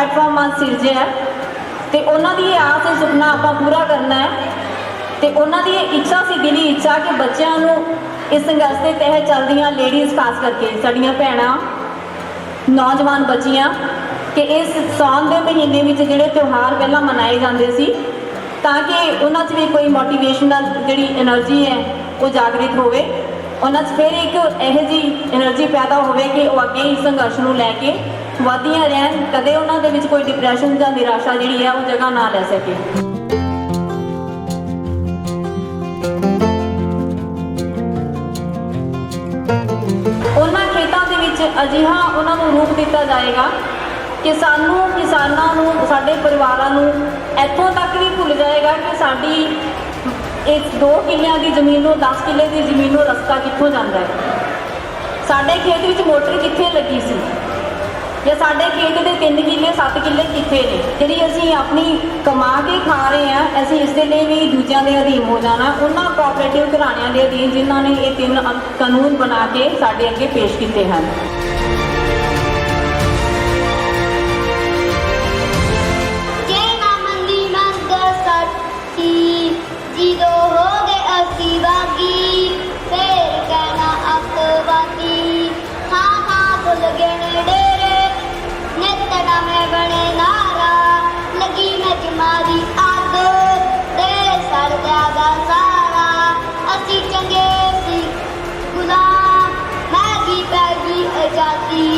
Platform आज सिरजिਆ है तो उन्होंने आस सुपना आप पूरा करना है तो उन्होंने इच्छा सी दिली इच्छा कि बच्चों इस संघर्ष के तहत चलदियाँ लेडीज़ खास करके साड़ियाँ भैणां नौजवान बच्चियाँ कि इस साउन के महीने में जोड़े त्यौहार पहला मनाए जाते सी ताकि उन्होंने भी कोई मोटिवेशनल जी एनर्जी है वो जागृत होवे उन्होंने फिर एक यह जी एनर्जी पैदा होवे कि वो अगे इस संघर्ष को लैके वधियां रहन कदे उन्होंने विच कोई डिप्रैशन या निराशा जी है वो जगह ना लै सके। उन्होंने खेतों के विच अजिहा उन्होंने रूप दिता जाएगा कि सानू किसानों नूं साडे परिवारां नूं इत्थों तक भी भुल जाएगा कि साडी इस 2 किल्लियां की जमीन नूं 10 किले की जमीन नूं रस्ता कित्थों जांदा है, साडे खेत विच मोटर कित्थे लगी सी या साडे खेत के 3 किले 7 किले कित्थे ने जिहड़ी असीं अपनी कमा के खा रहे हैं असीं इस दे लई भी दूजियां दे अधीन हो जाना उन्हां कोऑपरेटिव घराणियां दे अधीन जिन्हां ने ये 3 कानून बना के साडे अगे पेश कीते हैं। जीरो हो गए असी बागी फिर कहना अकवादी हाँ हाँ भुल गए डेरे नेतना में बने नारा लगी मैं तुम्हारी आग दे सड़ जागा सारा असी चंगे सी गुलाम मैगी पैगी आजादी।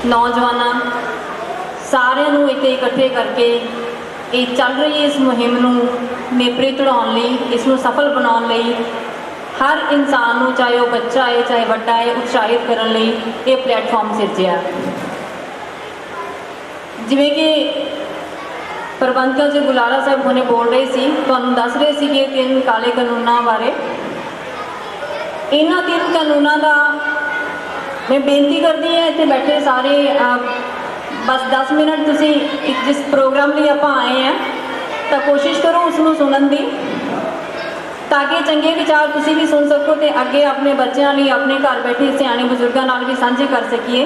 नौजवानों सारे इकट्ठे करके ये चल रही इस मुहिम नूं नेपरे चढ़ाउण लई इसनूं सफल बनाउण लई हर इंसान नूं चाहे वह बच्चा है चाहे वड्डा है उत्साहित करन लई ये प्लेटफॉर्म सिरजिਆ। जिवें कि प्रबंधक जी गुलारा साहब हुणे बोल रहे सी तुहानूं दस रहे सी कि 3 काले कानूनां बारे इन्हां 3 कानूनां दा मैं बेनती करती है इतने बैठे सारे बस 10 मिनट तुसी जिस प्रोग्राम लिए आप आए हैं तो कोशिश करो उसनों सुनन दी ताकि चंगे विचार तुसी भी सुन सको तो अगे अपने बच्चों लिए अपने घर बैठे सियाने बजुर्गों नाल भी साझे कर सकिए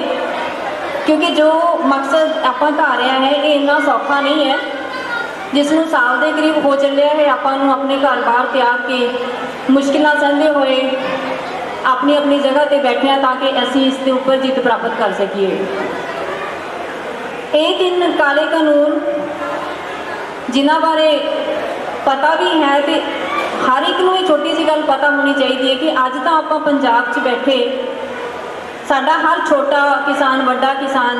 क्योंकि जो मकसद आप धारिया है ये इन्ना सौखा नहीं है जिसनों साल के करीब हो चलिया है आपू अपने घर बाहर त्याग के मुश्किल सहते हुए अपनी अपनी जगह पर बैठे हैं ताकि असी इसके ऊपर जीत प्राप्त कर सकिए। ये 3 काले कानून जिन्हां बारे पता भी है तो हर एक नूं ये छोटी सी गल पता होनी चाहिए कि अज तो आप पंजाब च बैठे साडा हर छोटा किसान वड्डा किसान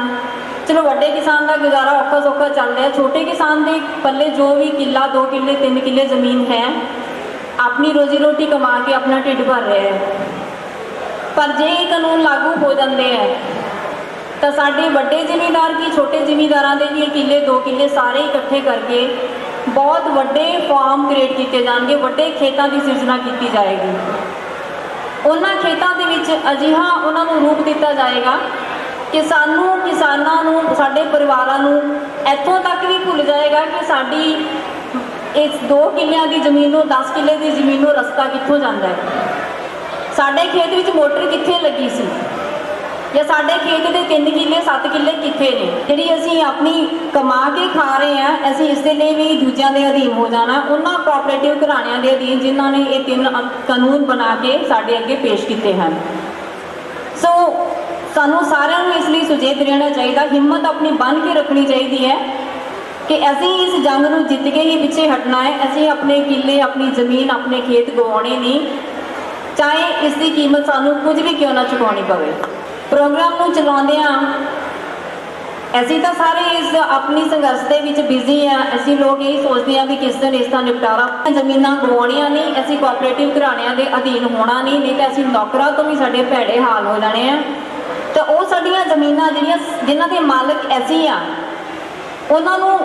चलो वड्डे किसान का गुजारा औखा सौखा चल रहा है छोटे किसान के पल्ले जो भी किला 2 किले 3 किले जमीन है अपनी रोजी रोटी कमा के अपना ढिड भर रहे हैं पर जे ये कानून लागू हो जाते हैं तो साढ़े बड़े जिमीदार की छोटे जिमीदारों के भी किले 2 किले सारे इकट्ठे करके बहुत वड्डे फार्म क्रिएट किए जाएंगे वड्डे खेतों की सिरजना की जाएगी उन्होंने खेतों के विच अजिहा उन्होंने रूप दिता जाएगा कि सानू किसानों नूं साडे परिवारां नूं इत्थों तक भी भुल जाएगा कि साडी इस 2 किलियां की जमीन नूं 10 किले की जमीन नूं रस्ता कित्थों जांदा है, साडे खेत विच मोटर कित्थे लगी सी या साडे खेत के 3 किले 7 किले कित्थे ने जिहड़ी असीं अपनी कमा के खा रहे हैं असीं इस दे लई भी दूजियां दे अधीन हो जाना उन्हां कोऑपरेटिव घराणियां दे अधीन जिन्हां ने ये 3 कानून बना के साडे अगे पेश किए हैं। सो सानू सारिਆਂ ਨੂੰ इसलिए सुचेत रहना चाहिए, हिम्मत अपनी बन के रखनी चाहिए है कि असीं इस जंग नूं जित के ही पिछे हटना है। असीं अपने किले अपनी जमीन अपने खेत गवाने नहीं, चाहे इसकी कीमत सानू कुछ भी क्यों ना चुकानी पवे। प्रोग्राम नूं चलाउंदिआं असीं तां सारे इस अपनी संघर्ष दे विच बिजी हैं। असीं लोग यही सोचते हैं कि किस दिन इसका निपटारा जमीनां गवाउणियां नहीं, असीं कोऑपरेटिव घराणियां दे अधीन होना नहीं तो असीं नौकरां तो भी साडे भैड़े हाल हो जाने हैं। तो वो साडियां जमीनां जिहड़ियां जिन्हां दे मालक असीं आ ਉਹਨਾਂ ਨੂੰ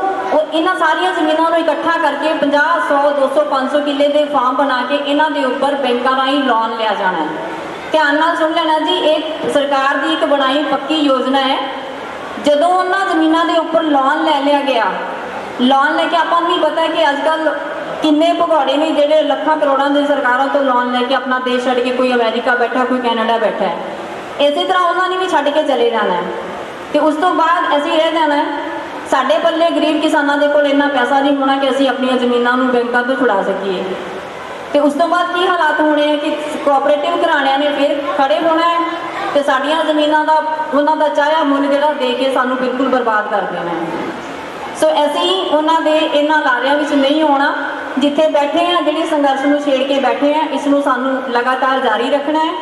ਇਹਨਾਂ ਸਾਰੀਆਂ ਜ਼ਮੀਨਾਂ ਨੂੰ ਇਕੱਠਾ ਕਰਕੇ 50 100 200 500 ਕਿੱਲੇ ਦੇ ਫਾਰਮ ਬਣਾ ਕੇ ਇਹਨਾਂ ਦੇ ਉੱਪਰ ਬੈਂਕਾਂ ਰਾਹੀਂ ਲੋਨ ਲਿਆ ਜਾਣਾ ਹੈ। ਧਿਆਨ ਨਾਲ ਸੁਣ ਲੈਣਾ ਜੀ, ਇਹ ਸਰਕਾਰ ਦੀ ਇੱਕ ਬਣਾਈ ਪੱਕੀ ਯੋਜਨਾ ਹੈ। ਜਦੋਂ ਉਹਨਾਂ ਜ਼ਮੀਨਾਂ ਦੇ ਉੱਪਰ ਲੋਨ ਲੈ ਲਿਆ ਗਿਆ, ਲੋਨ ਲੈ ਕੇ ਆਪਾਂ ਨੂੰ ਵੀ ਪਤਾ ਹੈ ਕਿ ਅੱਜ ਕੱਲ੍ਹ ਕਿੰਨੇ ਭਗੌੜੇ ਨੇ ਜਿਹੜੇ ਲੱਖਾਂ ਕਰੋੜਾਂ ਦੇ ਸਰਕਾਰਾਂ ਤੋਂ ਲੋਨ ਲੈ ਕੇ ਆਪਣਾ ਦੇਸ਼ ਛੱਡ ਕੇ ਕੋਈ ਅਮਰੀਕਾ ਬੈਠਾ, ਕੋਈ ਕੈਨੇਡਾ ਬੈਠਾ ਹੈ। ਇਸੇ ਤਰ੍ਹਾਂ ਉਹਨਾਂ ਨੇ ਵੀ ਛੱਡ ਕੇ ਚਲੇ ਜਾਣਾ ਹੈ ਤੇ ਉਸ ਤੋਂ ਬਾਅਦ ਅਸੀਂ ਰਹਿ ਜਾਣਾ ਹੈ। ਸਾਡੇ ਪੱਲੇ ਗਰੀਬ ਕਿਸਾਨਾਂ ਦੇ ਕੋਲ ਇੰਨਾ ਪੈਸਾ ਨਹੀਂ ਹੋਣਾ ਕਿ ਅਸੀਂ ਆਪਣੀਆਂ ਜ਼ਮੀਨਾਂ ਨੂੰ ਬੈਂਕਾਂ ਤੋਂ ਛੁਡਾ ਸਕੀਏ। ਤੇ ਉਸ ਤੋਂ ਬਾਅਦ ਕੀ ਹਾਲਾਤ ਹੋਣੇ ਆ ਕਿ ਕੋਆਪਰੇਟਿਵ ਘਰਾਣਿਆਂ ਨੇ ਫਿਰ ਖੜੇ ਹੋਣਾ ਹੈ ਤੇ ਸਾਡੀਆਂ ਜ਼ਮੀਨਾਂ ਦਾ ਉਹਨਾਂ ਦਾ ਚਾਹਿਆ ਮੁੱਲ ਜਿਹੜਾ ਦੇ ਕੇ ਸਾਨੂੰ ਬਿਲਕੁਲ ਬਰਬਾਦ ਕਰ ਦੇਣਾ ਹੈ। ਸੋ ਅਸੀਂ ਉਹਨਾਂ ਦੇ ਇਹਨਾਂ ਲਾਰਿਆਂ ਵਿੱਚ ਨਹੀਂ ਹੋਣਾ। ਜਿੱਥੇ ਬੈਠੇ ਆ, ਜਿਹੜੀ ਸੰਘਰਸ਼ ਨੂੰ ਛੇੜ ਕੇ ਬੈਠੇ ਆ, ਇਸ ਨੂੰ ਸਾਨੂੰ ਲਗਾਤਾਰ ਜਾਰੀ ਰੱਖਣਾ ਹੈ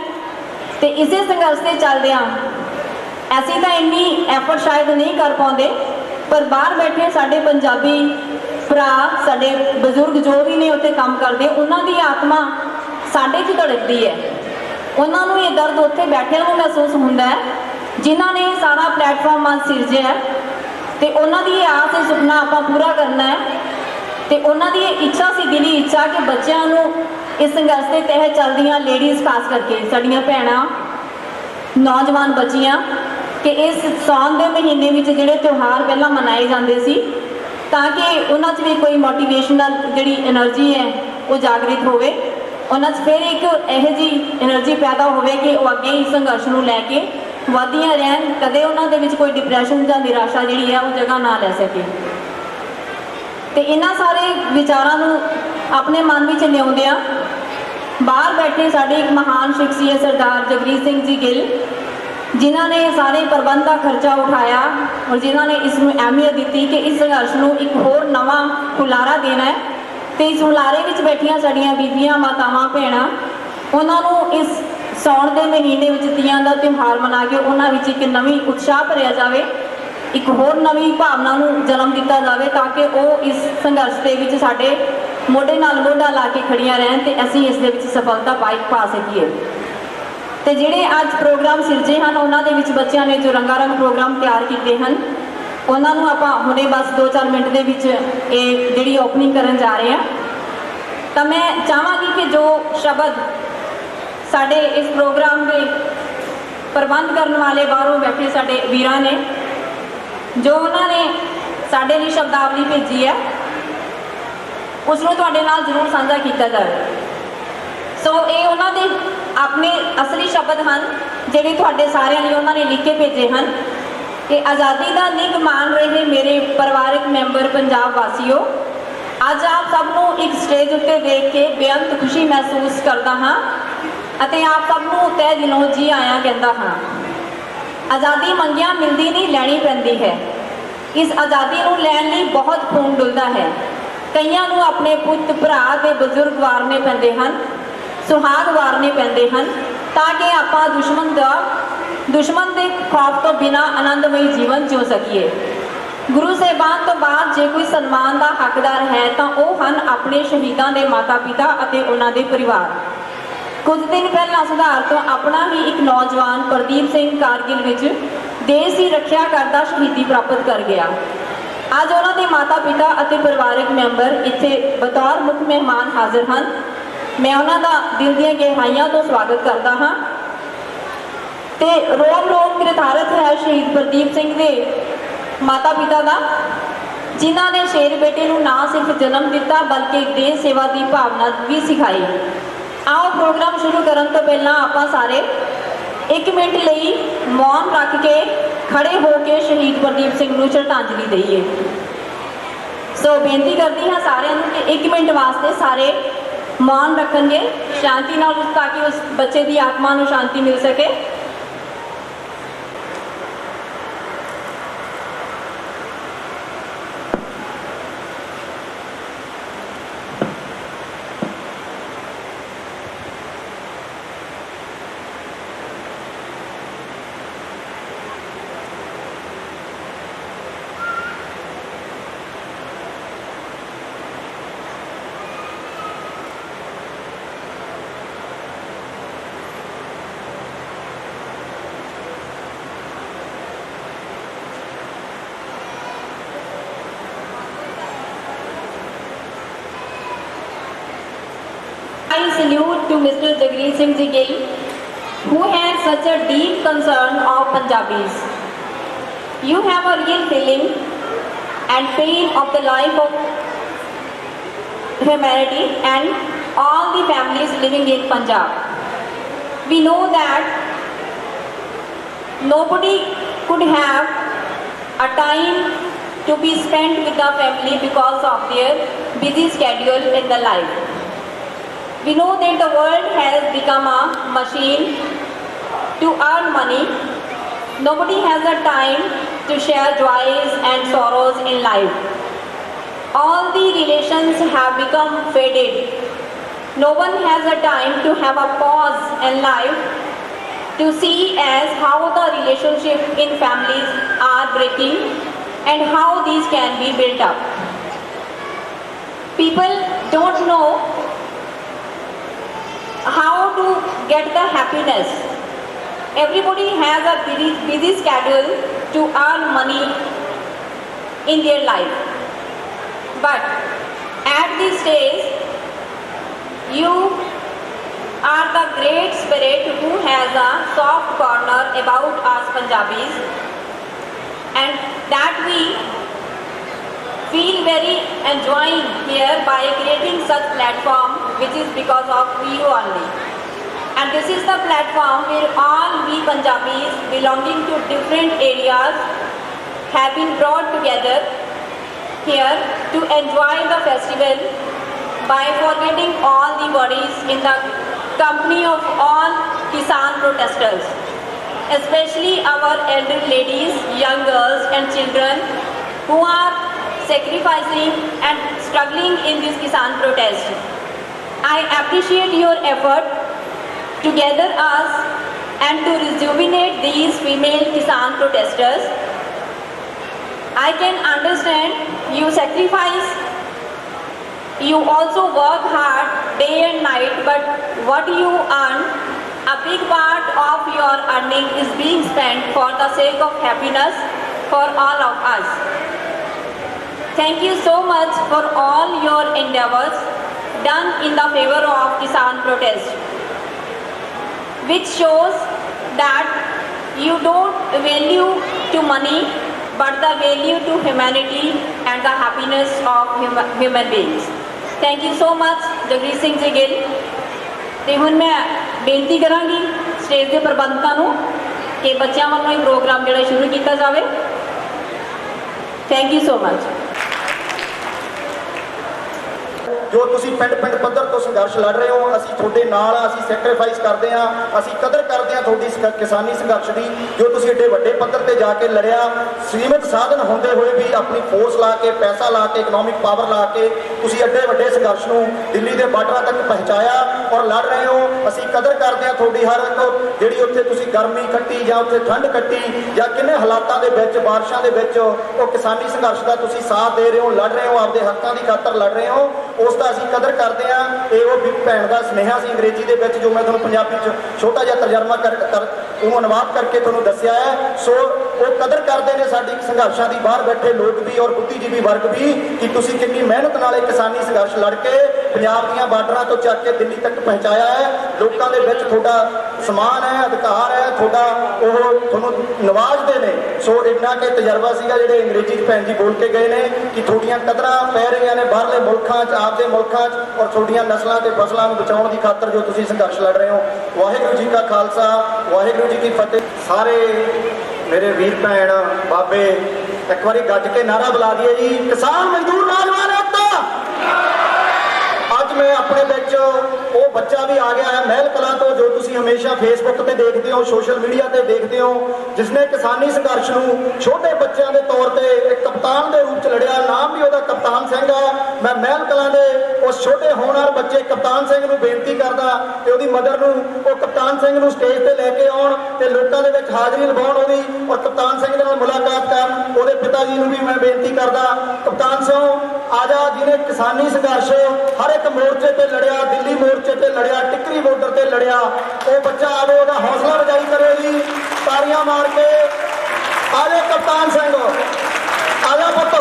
ਤੇ ਇਸੇ ਸੰਘਰਸ਼ ਤੇ ਚੱਲਦਿਆਂ ਅਸੀਂ ਤਾਂ ਇੰਨੀ ਐਫਰਟ ਸ਼ਾਇਦ ਨਹੀਂ ਕਰ ਪਾਉਂਦੇ, ਪਰ ਬਾਹਰ ਬੈਠੇ ਸਾਡੇ ਪੰਜਾਬੀ ਭਰਾ, ਸਾਡੇ ਬਜ਼ੁਰਗ ਜੋ ਵੀ ਨੇ ਉੱਥੇ ਕੰਮ ਕਰਦੇ, ਉਹਨਾਂ ਦੀ ਆਤਮਾ ਸਾਡੇ 'ਚ ਧੜਕਦੀ ਹੈ। ਉਹਨਾਂ ਨੂੰ ਇਹ ਦਰਦ ਉੱਥੇ ਬੈਠਿਆਂ ਨੂੰ ਮਹਿਸੂਸ ਹੁੰਦਾ ਹੈ ਜਿਨ੍ਹਾਂ ਨੇ ਸਾਰਾ ਪਲੇਟਫਾਰਮ ਅੱਜ ਸਿਰਜਿਆ ਹੈ ਤੇ ਉਹਨਾਂ ਦੀ ਇਹ ਆਸ ਤੇ ਸੁਪਨਾ ਆਪਾਂ ਪੂਰਾ ਕਰਨਾ ਹੈ ਤੇ ਉਹਨਾਂ ਦੀ ਇਹ ਇੱਛਾ ਸੀ, ਦਿਲੀ ਇੱਛਾ, ਕਿ ਬੱਚਿਆਂ ਨੂੰ ਇਸ ਸੰਘਰਸ਼ ਦੇ ਤਹਿਤ ਚੱਲਦੀਆਂ ਲੇਡੀਜ਼ ਖਾਸ ਕਰਕੇ ਸਾਡੀਆਂ ਭੈਣਾਂ, ਨੌਜਵਾਨ ਬੱਚੀਆਂ, ਕਿ ਇਸ ਸਾਉਣ ਦੇ ਮਹੀਨੇ ਵਿੱਚ ਜਿਹੜੇ ਤਿਉਹਾਰ ਪਹਿਲਾਂ ਮਨਾਏ ਜਾਂਦੇ ਸੀ ਤਾਂ ਕਿ ਉਹਨਾਂ 'ਚ ਵੀ ਕੋਈ ਮੋਟੀਵੇਸ਼ਨਲ ਜਿਹੜੀ એનર્ਜੀ ਹੈ ਉਹ ਜਾਗਰਿਤ ਹੋਵੇ, ਉਹਨਾਂ 'ਚ ਫਿਰ ਇੱਕ ਇਹੋ ਜਿਹੀ એનર્ਜੀ ਪੈਦਾ ਹੋਵੇ ਕਿ ਉਹ ਅੱਗੇ ਇਸ ਸੰਘਰਸ਼ ਨੂੰ ਲੈ ਕੇ ਵਧੀਆਂ ਰਹਿਣ, ਕਦੇ ਉਹਨਾਂ ਦੇ ਵਿੱਚ ਕੋਈ ਡਿਪਰੈਸ਼ਨ ਜਾਂ ਨਿਰਾਸ਼ਾ ਜਿਹੜੀ ਹੈ ਉਹ ਜਗ੍ਹਾ ਨਾ ਲੈ ਸਕੇ। ਤੇ ਇਹਨਾਂ ਸਾਰੇ ਵਿਚਾਰਾਂ ਨੂੰ ਆਪਣੇ ਮਨ ਵਿੱਚ ਲਿਆਉਂਦਿਆਂ ਬਾਹਰ ਬੈਠੇ ਸਾਡੇ ਇੱਕ ਮਹਾਨ ਸ਼ਖਸੀਅਤ ਸਰਦਾਰ ਜਗਜੀਤ ਸਿੰਘ ਜੀ ਗਿੱਲ, ਜਿਨ੍ਹਾਂ ਨੇ ਸਾਰੇ ਪ੍ਰਬੰਧ ਦਾ ਖਰਚਾ ਉਠਾਇਆ ਔਰ ਜਿਨ੍ਹਾਂ ਨੇ ਇਸ ਨੂੰ ਅਹਿਮੀਅਤ ਦਿੱਤੀ ਕਿ ਇਸ ਸੰਘਰਸ਼ ਨੂੰ ਇੱਕ ਹੋਰ ਨਵਾਂ ਹੁਲਾਰਾ ਦੇਣਾ ਹੈ ਤੇ ਇਸ ਹੁਲਾਰੇ ਵਿੱਚ ਬੈਠੀਆਂ ਸਾਡੀਆਂ ਬੀਬੀਆਂ, ਮਾਤਾਵਾਂ, ਭੈਣਾਂ, ਉਹਨਾਂ ਨੂੰ ਇਸ ਸਾਉਣ ਦੇ ਮਹੀਨੇ ਵਿੱਚ ਤੀਆਂ ਦਾ ਤਿਉਹਾਰ ਮਨਾ ਕੇ ਉਹਨਾਂ ਵਿੱਚ ਇੱਕ ਨਵੀਂ ਉਤਸ਼ਾਹ ਭਰਿਆ ਜਾਵੇ, ਇੱਕ ਹੋਰ ਨਵੀਂ ਭਾਵਨਾ ਨੂੰ ਜਨਮ ਦਿੱਤਾ ਜਾਵੇ ਤਾਂ ਕਿ ਉਹ ਇਸ ਸੰਘਰਸ਼ ਦੇ ਵਿੱਚ ਸਾਡੇ ਮੋਢੇ ਨਾਲ ਮੋਢਾ ਲਾ ਕੇ ਖੜੀਆਂ ਰਹਿਣ ਤੇ ਅਸੀਂ ਇਸ ਦੇ ਵਿੱਚ ਸਫਲਤਾ ਪਾ ਸਕੀਏ। ਤੇ ਜਿਹੜੇ ਅੱਜ ਪ੍ਰੋਗਰਾਮ ਸਿਰਜੇ ਹਨ ਉਹਨਾਂ ਦੇ ਵਿੱਚ ਬੱਚਿਆਂ ਨੇ ਜੋ ਰੰਗਾਰੰਗ ਪ੍ਰੋਗਰਾਮ ਤਿਆਰ ਕੀਤੇ ਹਨ, ਉਹਨਾਂ ਨੂੰ ਆਪਾਂ ਹੁਣੇ ਬਸ 2-4 ਮਿੰਟ ਦੇ ਵਿੱਚ ਇਹ ਜਿਹੜੀ ਓਪਨਿੰਗ ਕਰਨ ਜਾ ਰਹੇ ਹਾਂ। ਤਾਂ ਮੈਂ ਚਾਹਾਂਗੀ ਕਿ ਜੋ ਸ਼ਬਦ ਸਾਡੇ ਇਸ ਪ੍ਰੋਗਰਾਮ ਦੇ ਪ੍ਰਬੰਧ ਕਰਨ ਵਾਲੇ ਬਾਹਰੋਂ ਬੈਠੇ ਸਾਡੇ ਵੀਰਾਂ ਨੇ, ਜੋ ਉਹਨਾਂ ਨੇ ਸਾਡੇ ਲਈ ਸ਼ਬਦਾਵਲੀ ਭੇਜੀ ਹੈ, ਉਸ ਨੂੰ ਤੁਹਾਡੇ ਨਾਲ ਜ਼ਰੂਰ ਸਾਂਝਾ ਕੀਤਾ ਜਾਵੇ। ਸੋ ਇਹ ਉਹਨਾਂ ਦੇ ਆਪਣੇ ਅਸਲੀ ਸ਼ਬਦ ਹਨ ਜਿਹੜੇ ਤੁਹਾਡੇ ਸਾਰਿਆਂ ਲਈ ਉਹਨਾਂ ਨੇ ਲਿਖ ਕੇ ਭੇਜੇ ਹਨ ਕਿ ਆਜ਼ਾਦੀ ਦਾ ਨਿੱਘ ਮਾਣ ਰਹੇ ਮੇਰੇ ਪਰਿਵਾਰਕ ਮੈਂਬਰ ਪੰਜਾਬ ਵਾਸੀਓ, ਅੱਜ ਆਪ ਸਭ ਨੂੰ ਇੱਕ ਸਟੇਜ ਉੱਤੇ ਦੇਖ ਕੇ ਬੇਅੰਤ ਖੁਸ਼ੀ ਮਹਿਸੂਸ ਕਰਦਾ ਹਾਂ ਅਤੇ ਆਪ ਸਭ ਨੂੰ ਤਹਿ ਦਿਲੋਂ ਜੀ ਆਇਆਂ ਕਹਿੰਦਾ ਹਾਂ। ਆਜ਼ਾਦੀ ਮੰਗਿਆ ਮਿਲਦੀ ਨਹੀਂ, ਲੈਣੀ ਪੈਂਦੀ ਹੈ। ਇਸ ਆਜ਼ਾਦੀ ਨੂੰ ਲੈਣ ਲਈ ਬਹੁਤ ਖੂਨ ਡੁੱਲਦਾ ਹੈ। ਕਈਆਂ ਨੂੰ ਆਪਣੇ ਪੁੱਤ, ਭਰਾ ਤੇ ਬਜ਼ੁਰਗ ਵਾਰਨੇ ਪੈਂਦੇ ਹਨ, ਸੁਹਾਗ ਵਾਰਨੇ ਪੈਂਦੇ ਹਨ ਤਾਂ ਕਿ ਆਪਾਂ ਦੁਸ਼ਮਣ ਦੇ ਖੌਫ ਤੋਂ ਬਿਨਾਂ ਆਨੰਦਮਈ ਜੀਵਨ ਜਿਉ ਸਕੀਏ। ਗੁਰੂ ਸਾਹਿਬਾਨ ਤੋਂ ਬਾਅਦ ਜੇ ਕੋਈ ਸਨਮਾਨ ਦਾ ਹੱਕਦਾਰ ਹੈ ਤਾਂ ਉਹ ਹਨ ਆਪਣੇ ਸ਼ਹੀਦਾਂ ਦੇ ਮਾਤਾ-ਪਿਤਾ ਅਤੇ ਉਹਨਾਂ ਦੇ ਪਰਿਵਾਰ। ਕੁਝ ਦਿਨ ਪਹਿਲਾਂ ਸੁਧਾਰ ਤੋਂ ਆਪਣਾ ਹੀ ਇੱਕ ਨੌਜਵਾਨ ਪ੍ਰਦੀਪ ਸਿੰਘ ਕਾਰਗਿਲ ਵਿੱਚ ਦੇਸ਼ ਦੀ ਰੱਖਿਆ ਕਰਦਾ ਸ਼ਹੀਦੀ ਪ੍ਰਾਪਤ ਕਰ ਗਿਆ। ਅੱਜ ਉਹਨਾਂ ਦੇ ਮਾਤਾ-ਪਿਤਾ ਅਤੇ ਪਰਿਵਾਰਕ ਮੈਂਬਰ ਇੱਥੇ ਬਤੌਰ ਮੁੱਖ ਮਹਿਮਾਨ ਹਾਜ਼ਰ ਹਨ। ਮੈਂ ਉਹਨਾਂ ਦਾ ਦਿਲ ਦੀਆਂ ਗਹਿਰਾਈਆਂ ਤੋਂ ਸਵਾਗਤ ਕਰਦਾ ਹਾਂ ਤੇ ਰੋਮ ਨਿਰਧਾਰਿਤ ਹੈ ਸ਼ਹੀਦ ਪ੍ਰਦੀਪ ਸਿੰਘ ਦੇ ਮਾਤਾ-ਪਿਤਾ ਦਾ, ਜਿਨ੍ਹਾਂ ਨੇ ਸ਼ੇਰ ਬੇਟੇ ਨੂੰ ਨਾ ਸਿਰਫ ਜਨਮ ਦਿੱਤਾ ਬਲਕਿ ਦੇਸ਼ ਸੇਵਾ ਦੀ ਭਾਵਨਾ ਵੀ ਸਿਖਾਈ। ਆਓ ਪ੍ਰੋਗਰਾਮ ਸ਼ੁਰੂ ਕਰਨ ਤੋਂ ਪਹਿਲਾਂ ਆਪਾਂ ਸਾਰੇ 1 ਮਿੰਟ ਲਈ ਮੌਨ ਰੱਖ ਕੇ ਖੜੇ ਹੋ ਕੇ ਸ਼ਹੀਦ ਪ੍ਰਦੀਪ ਸਿੰਘ ਨੂੰ ਸ਼ਰਧਾਂਜਲੀ ਦਈਏ। ਸੋ ਬੇਨਤੀ ਕਰਦੀ ਹਾਂ ਸਾਰਿਆਂ ਨੂੰ ਕਿ 1 ਮਿੰਟ ਵਾਸਤੇ ਸਾਰੇ ਮੌਨ ਰੱਖਣਗੇ ਸ਼ਾਂਤੀ ਨਾਲ, ਤਾਂ ਕਿ ਉਸ ਬੱਚੇ ਦੀ ਆਤਮਾ ਨੂੰ ਸ਼ਾਂਤੀ ਮਿਲ ਸਕੇ। Singh Ji Gill, who has such a deep concern of Punjabis. You have a real feeling and pain of the life of humanity and all the families living in Punjab. We know that nobody could have a time to be spent with the family because of their busy schedule in the life. We know that the world has become a machine to earn money. Nobody has a time to share joys and sorrows in life. All the relations have become faded. No one has a time to have a pause in life to see as how the relationships in families are breaking and how these can be built up. People don't know how to get the happiness. Everybody has a busy schedule to earn money in their life. But at this stage, you are the great spirit who has a soft corner about us Punjabis, and that we feel very enjoying here by creating such platform, which is because of you only. And this is the platform where all we Punjabis belonging to different areas have been brought together here to enjoy the festival by forgetting all the worries in the company of all Kisan protesters, especially our elder ladies, young girls and children who are sacrificing and struggling in this Kisan protest. I appreciate your effort to gather us and to rejuvenate these female Kisan protesters. I can understand you sacrifice, you also work hard day and night, but what you earn, a big part of your earning is being spent for the sake of happiness for all of us. Thank you so much for all your endeavors done in the favor of Kisan protest, which shows that you don't value to money but the value to humanity and the happiness of human beings. Thank you so much, Jagreet Singh Ji Gill. ਤੇ ਹੁਣ ਮੈਂ ਬੇਨਤੀ ਕਰਾਂਗੀ stage ਦੇ ਪ੍ਰਬੰਧਕਾਂ ਨੂੰ ਕਿ ਬੱਚਿਆਂ ਵੱਲੋਂ ਇਹ ਪ੍ਰੋਗਰਾਮ ਜਿਹੜਾ ਸ਼ੁਰੂ ਕੀਤਾ ਜਾਵੇ। Thank you so much. ਜੋ ਤੁਸੀਂ ਪਿੰਡ ਪੱਧਰ ਤੋਂ ਸੰਘਰਸ਼ ਲੜ ਰਹੇ ਹੋ, ਅਸੀਂ ਤੁਹਾਡੇ ਨਾਲ ਆ, ਅਸੀਂ ਸੈਕਰੀਫਾਈਸ ਕਰਦੇ ਹਾਂ, ਅਸੀਂ ਕਦਰ ਕਰਦੇ ਹਾਂ ਤੁਹਾਡੀ ਕਿਸਾਨੀ ਸੰਘਰਸ਼ ਦੀ। ਜੋ ਤੁਸੀਂ ਏਡੇ ਵੱਡੇ ਪੱਧਰ ਤੇ ਜਾ ਕੇ ਲੜਿਆ, ਸੀਮਿਤ ਸਾਧਨ ਹੁੰਦੇ ਹੋਏ ਵੀ ਆਪਣੀ ਫੋਰਸ ਲਾ ਕੇ, ਪੈਸਾ ਲਾ ਕੇ, ਇਕਨੋਮਿਕ ਪਾਵਰ ਲਾ ਕੇ ਤੁਸੀਂ ਏਡੇ ਵੱਡੇ ਸੰਘਰਸ਼ ਨੂੰ ਦਿੱਲੀ ਦੇ ਬਾਰਡਰਾਂ ਤੱਕ ਪਹੁੰਚਾਇਆ ਔਰ ਲੜ ਰਹੇ ਹੋ। ਅਸੀਂ ਕਦਰ ਕਰਦੇ ਹਾਂ ਤੁਹਾਡੀ ਹਰ ਇੱਕ ਜਿਹੜੀ ਉੱਥੇ ਤੁਸੀਂ ਗਰਮੀ ਕੱਟੀ ਜਾਂ ਉੱਥੇ ਠੰਡ ਕੱਟੀ ਜਾਂ ਕਿੰਨੇ ਹਾਲਾਤਾਂ ਦੇ ਵਿੱਚ, ਬਾਰਿਸ਼ਾਂ ਦੇ ਵਿੱਚ ਉਹ ਕਿਸਾਨੀ ਸੰਘਰਸ਼ ਦਾ ਤੁਸੀਂ ਸਾਥ ਦੇ ਰਹੇ ਹੋ, ਲੜ ਰਹੇ ਹੋ, ਆਪਦੇ ਹੱਕਾਂ ਦੀ ਖਾਤਰ ਲੜ ਰਹੇ ਹੋ। ਉਸ ਦਾ ਅਸੀਂ ਕਦਰ ਕਰਦੇ ਹਾਂ। ਇਹ ਉਹ ਭੈਣ ਦਾ ਸੁਨੇਹਾ ਸੀ ਅੰਗਰੇਜ਼ੀ ਦੇ ਵਿੱਚ ਜੋ ਮੈਂ ਤੁਹਾਨੂੰ ਪੰਜਾਬੀ 'ਚ ਛੋਟਾ ਜਿਹਾ ਤਰਜਮਾ ਉਹਨੂੰ ਅਨੁਵਾਦ ਕਰਕੇ ਤੁਹਾਨੂੰ ਦੱਸਿਆ ਹੈ। ਸੋ ਉਹ ਕਦਰ ਕਰਦੇ ਨੇ ਸਾਡੀ ਸੰਘਰਸ਼ਾਂ ਦੀ, ਬਾਹਰ ਬੈਠੇ ਲੋਕ ਵੀ ਔਰ ਬੁੱਧੀਜੀਵੀ ਵਰਗ ਵੀ, ਕਿ ਤੁਸੀਂ ਕਿੰਨੀ ਮਿਹਨਤ ਨਾਲ ਇਹ ਕਿਸਾਨੀ ਸੰਘਰਸ਼ ਲੜ ਕੇ ਪੰਜਾਬ ਦੀਆਂ ਬਾਰਡਰਾਂ ਤੋਂ ਚੱਕ ਕੇ ਦਿੱਲੀ ਤੱਕ ਪਹੁੰਚਾਇਆ ਹੈ। ਲੋਕਾਂ ਦੇ ਵਿੱਚ ਤੁਹਾਡਾ ਸਮਾਨ ਹੈ, ਅਧਿਕਾਰ ਹੈ, ਤੁਹਾਡਾ ਉਹ ਤੁਹਾਨੂੰ ਨਵਾਜ਼ਦੇ ਨੇ। ਸੋ ਇੰਨਾ ਕਿ ਤਜਰਬਾ ਸੀਗਾ ਜਿਹੜੇ ਅੰਗਰੇਜ਼ੀ 'ਚ ਭੈਣ ਜੀ ਬੋਲ ਕੇ ਗਏ ਨੇ ਕਿ ਤੁਹਾਡੀਆਂ ਕਦਰਾਂ ਪੈ ਰਹੀਆਂ ਨੇ ਬਾਹਰਲੇ ਮੁਲਕਾਂ 'ਚ, ਆਪਦੇ ਮੁਲਕਾਂ 'ਚ, ਔਰ ਤੁਹਾਡੀਆਂ ਨਸਲਾਂ ਤੇ ਫਸਲਾਂ ਨੂੰ ਬਚਾਉਣ ਦੀ ਖਾਤਰ ਜੋ ਤੁਸੀਂ ਸੰਘਰਸ਼ ਲੜ ਰਹੇ ਹੋ। ਵਾਹਿਗੁਰੂ ਜੀ ਕਾ ਖਾਲਸਾ, ਵਾਹਿਗੁਰੂ ਜੀ ਕੀ ਫਤਿਹ। ਸਾਰੇ ਮੇਰੇ ਵੀਰ ਭੈਣ ਬਾਬੇ ਇੱਕ ਵਾਰੀ ਗੱਜ ਕੇ ਨਾਰਾ ਬੁਲਾ ਦਈਏ ਜੀ, ਕਿਸਾਨ ਮਜ਼ਦੂਰ ਨੌਜਵਾਨ ਏਕਤਾ। ਅੱਜ ਮੈਂ ਆਪਣੇ ਵਿੱਚ ਉਹ ਬੱਚਾ ਵੀ ਆ ਗਿਆ ਹੈ ਮਹਿਲ ਕਲਾਂ ਤੋਂ, ਜੋ ਤੁਸੀਂ ਹਮੇਸ਼ਾ ਫੇਸਬੁੱਕ ਤੇ ਦੇਖਦੇ ਹੋ, ਸੋਸ਼ਲ ਮੀਡੀਆ ਤੇ ਦੇਖਦੇ ਹੋ, ਜਿਸਨੇ ਕਿਸਾਨੀ ਸੰਘਰਸ਼ ਨੂੰ ਛੋਟੇ ਬੱਚਿਆਂ ਦੇ ਤੌਰ ਤੇ ਇੱਕ ਕਪਤਾਨ ਦੇ ਰੂਪ 'ਚ ਲੜਿਆ। ਨਾਮ ਵੀ ਉਹਦਾ ਕਪਤਾਨ ਸਿੰਘ ਆ। ਮੈਂ ਮਹਿਲ ਕਲਾਂ ਦੇ ਉਸ ਛੋਟੇ ਹੋਣਹਾਰ ਬੱਚੇ ਕਪਤਾਨ ਸਿੰਘ ਨੂੰ ਬੇਨਤੀ ਕਰਦਾ ਤੇ ਉਹਦੀ ਮਦਰ ਨੂੰ, ਉਹ ਕਪਤਾਨ ਸਿੰਘ ਨੂੰ ਸਟੇਜ ਤੇ ਲੈ ਕੇ ਆਉਣ ਤੇ ਲੋਕਾਂ ਦੇ ਵਿੱਚ ਹਾਜ਼ਰੀ ਲਵਾਉਣ ਉਹਦੀ, ਔਰ ਕਪਤਾਨ ਸਿੰਘ ਦੇ ਨਾਲ ਮੁਲਾਕਾਤ ਕਰਨ। ਉਹਦੇ ਪਿਤਾ ਜੀ ਨੂੰ ਵੀ ਮੈਂ ਬੇਨਤੀ ਕਰਦਾ, ਕਪਤਾਨ ਸਿੰਘ ਆਜਾ, ਜਿਹਨੇ ਕਿਸਾਨੀ ਸੰਘਰਸ਼ ਹਰ ਇੱਕ ਮੋਰਚੇ ਤੇ ਲੜਿਆ, ਦਿੱਲੀ ਮੋਰਚੇ ਤੇ ਲੜਿਆ, ਟਿੱਕਰੀ ਬਾਰਡਰ ਤੇ ਲੜਿਆ। ਉਹ ਬੱਚਾ ਆਵੇ, ਉਹਦਾ ਹੌਸਲਾ ਅਫਜ਼ਾਈ ਕਰਿਓ ਜੀ, ਤਾੜੀਆਂ ਮਾਰ ਕੇ। ਆਜੋ ਕਪਤਾਨ ਸਿੰਘ, ਆਜਾ ਪੁੱਤ।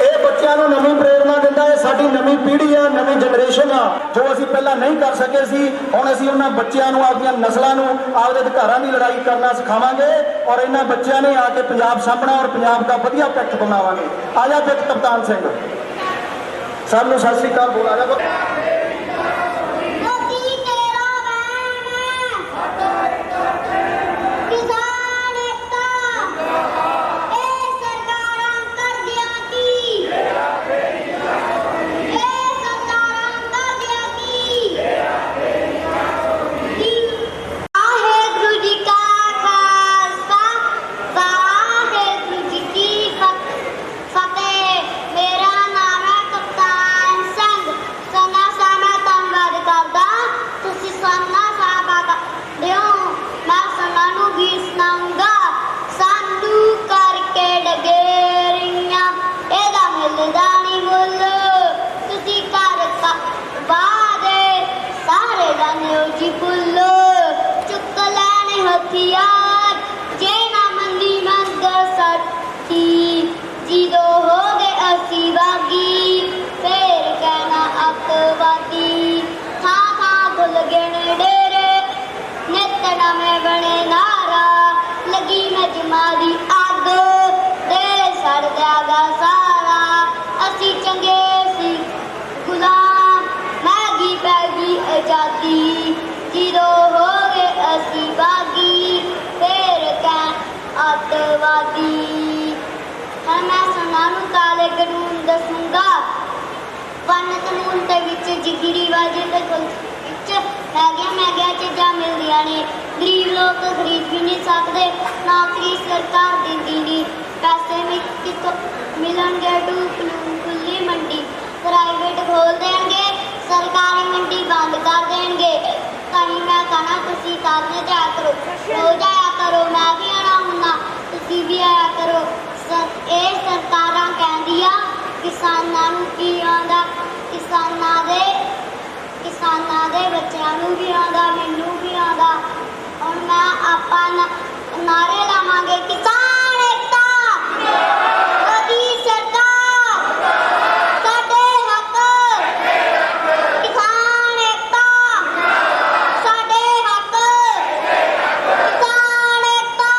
ਇਹ ਬੱਚਿਆਂ ਨੂੰ ਨਵੀਂ ਪ੍ਰੇਰਨਾ ਦਿੰਦਾ ਹੈ। ਸਾਡੀ ਨਵੀਂ ਪੀੜ੍ਹੀ ਹੈ, ਨਵੀਂ ਜਨਰੇਸ਼ਨ ਜਨਰੇਸ਼ਨ ਆ, ਜੋ ਅਸੀਂ ਪਹਿਲਾਂ ਨਹੀਂ ਕਰ ਸਕੇ ਸੀ, ਹੁਣ ਅਸੀਂ ਉਹਨਾਂ ਬੱਚਿਆਂ ਨੂੰ, ਆਪਦੀਆਂ ਨਸਲਾਂ ਨੂੰ ਆਪਦੇ ਅਧਿਕਾਰਾਂ ਦੀ ਲੜਾਈ ਕਰਨਾ ਸਿਖਾਵਾਂਗੇ ਔਰ ਇਹਨਾਂ ਬੱਚਿਆਂ ਨੇ ਆ ਕੇ ਪੰਜਾਬ ਸਾਂਭਣਾ ਔਰ ਪੰਜਾਬ ਦਾ ਵਧੀਆ ਪਿੱਠ ਬਣਾਵਾਂਗੇ। ਆ ਜਾ ਫਿਰ ਕਪਤਾਨ ਸਿੰਘ, ਸਭ ਨੂੰ ਸਤਿ ਸ੍ਰੀ ਅਕਾਲ ਬੋਲਾ ਜਾ। ਮੋਦੀ ਤੇਰਾ ਵੈਨ ਕਿਸਾਨ ਏਕਤਾ ਇਹ ਸਰਕਾਰਾਂ ਕਰਦੀਆਂ ਕੀ, ਇਹ ਸਰਕਾਰਾਂ ਕਰਦੀਆਂ ਕੀ। ਵਾਹਿਗੁਰੂ ਜੀ ਕਾ ਖਾਲਸਾ, ਵਾਹਿਗੁਰੂ ਜੀ ਕੀ ਫਤਿਹ। ਮੇਰਾ ਨਾਮ ਹੈ ਕਪਤਾਨ ਸਿੰਘ ਸਨਾ ਸਾਹਿਬ। ਮੈਂ ਧੰਨਵਾਦ ਕਰਦਾ ਤੁਸੀਂ ਸਨਾ ਸਾਹਿਬ ਦਿਓ। ਮੈਂ ਸਨਾ ਨੂੰ ਗੀਤ ਸੁਣਾਉਂਗਾ। ਸਾਨੂੰ ਕਰਕੇ ਡਗੇਰੀਆਂ ਇਹਦਾ ਮਿਲਦਾ ਨਹੀਂ ਮੁੱਲ, ਤੁਸੀਂ ਘਰ ਬਾਦੇ ਸਾਰੇ ਜਾਣਿਓ ਜੀ ਫੁੱਲ। ਚੁੱਕ ਲੈਣੇ ਹਥਿਆਰ ਜੇ ਨਾ ਮੰਨੀ ਮੰਗ ਸਾਡੀ, ਜਦੋਂ ਹੋ ਗਏ ਅਸੀਂ ਬਾਗੀ ਫੇਰ ਕਹਿਣਾ ਅੱਤਵਾਦੀ। ਥਾਂ ਥਾਂ ਖੁੱਲ ਗਏ ਨੇ ਡੇਰੇ ਨਿੱਤ ਨਵੇਂ ਬਣੇ ਨਾਰਾ, ਲੱਗੀ ਨਜਮਾਂ ਦੀ ਅੱਗ ਦੇ ਸੜ ਦਿਆਗਾ ਸਾਰਾ। ਅਸੀਂ ਚੰਗੇ ਸੀ ਗੁਲਾਮ ਮੈਗੀ ਪੈ ਗਈ ਆਜ਼ਾਦੀ, ਜਦੋਂ ਹੋ ਗਏ ਅਸੀਂ ਬਾਗੀ ਫੇਰ ਕਹਿਣ ਅੱਤਵਾਦੀ। ਹਾਂ ਮੈਂ ਸਨਾ ਨੂੰ ਕਾਲੇ ਕਾਨੂੰਨ ਦੱਸੂੰਗਾ। ਵਨ ਕਾਨੂੰਨ ਦੇ ਵਿੱਚ ਜਿਗਰੀ ਵਾਜੇ ਤੇ ਵਿੱਚ ਹੈਗੀਆਂ ਮਹਿੰਗੀਆਂ ਚੀਜ਼ਾਂ ਮਿਲਦੀਆਂ ਨੇ, ਗਰੀਬ ਲੋਕ ਖਰੀਦ ਵੀ ਨਹੀਂ ਸਕਦੇ, ਨੌਕਰੀ ਸਰਕਾਰ ਦਿੰਦੀ ਨਹੀਂ, ਪੈਸੇ ਵੀ ਕਿੱਥੋਂ ਮਿਲਣਗੇ। ਖੁੱਲੀ ਮੰਡੀ ਪ੍ਰਾਈਵੇਟ ਖੋਲ ਦੇਣਗੇ, ਸਰਕਾਰੀ ਮੰਡੀ ਬੰਦ ਕਰ ਦੇਣਗੇ। ਤਾਂ ਹੀ ਮੈਂ ਕਹਣਾ ਤੁਸੀਂ ਸਾਧਨੇ ਜਾਇਆ ਕਰੋ, ਰੋਜ਼ ਆਇਆ ਕਰੋ। ਮੈਂ ਵੀ ਆਉਣਾ ਹੁੰਦਾ, ਤੁਸੀਂ ਵੀ ਆਇਆ ਕਰੋ। ਇਹ ਸਰਕਾਰਾਂ ਕਹਿੰਦੀਆਂ ਕਿਸਾਨਾਂ ਨੂੰ ਕੀ ਆਉਂਦਾ, ਕਿਸਾਨਾਂ ਦੇ ਬੱਚਿਆਂ ਨੂੰ ਵੀ ਆਉਂਦਾ, ਮੈਨੂੰ ਵੀ ਆਉਂਦਾ। ਹੁਣ ਮੈਂ ਆਪਾਂ ਨਾਰੇ ਲਾਵਾਂਗੇ ਕਿਸਾਨ ਏਕਤਾ, ਮੋਦੀ ਸਰਕਾਰ ਸਾਡੇ ਹੱਕ, ਕਿਸਾਨ ਏਕਤਾ ਸਾਡੇ ਹੱਕ, ਕਿਸਾਨ ਏਕਤਾ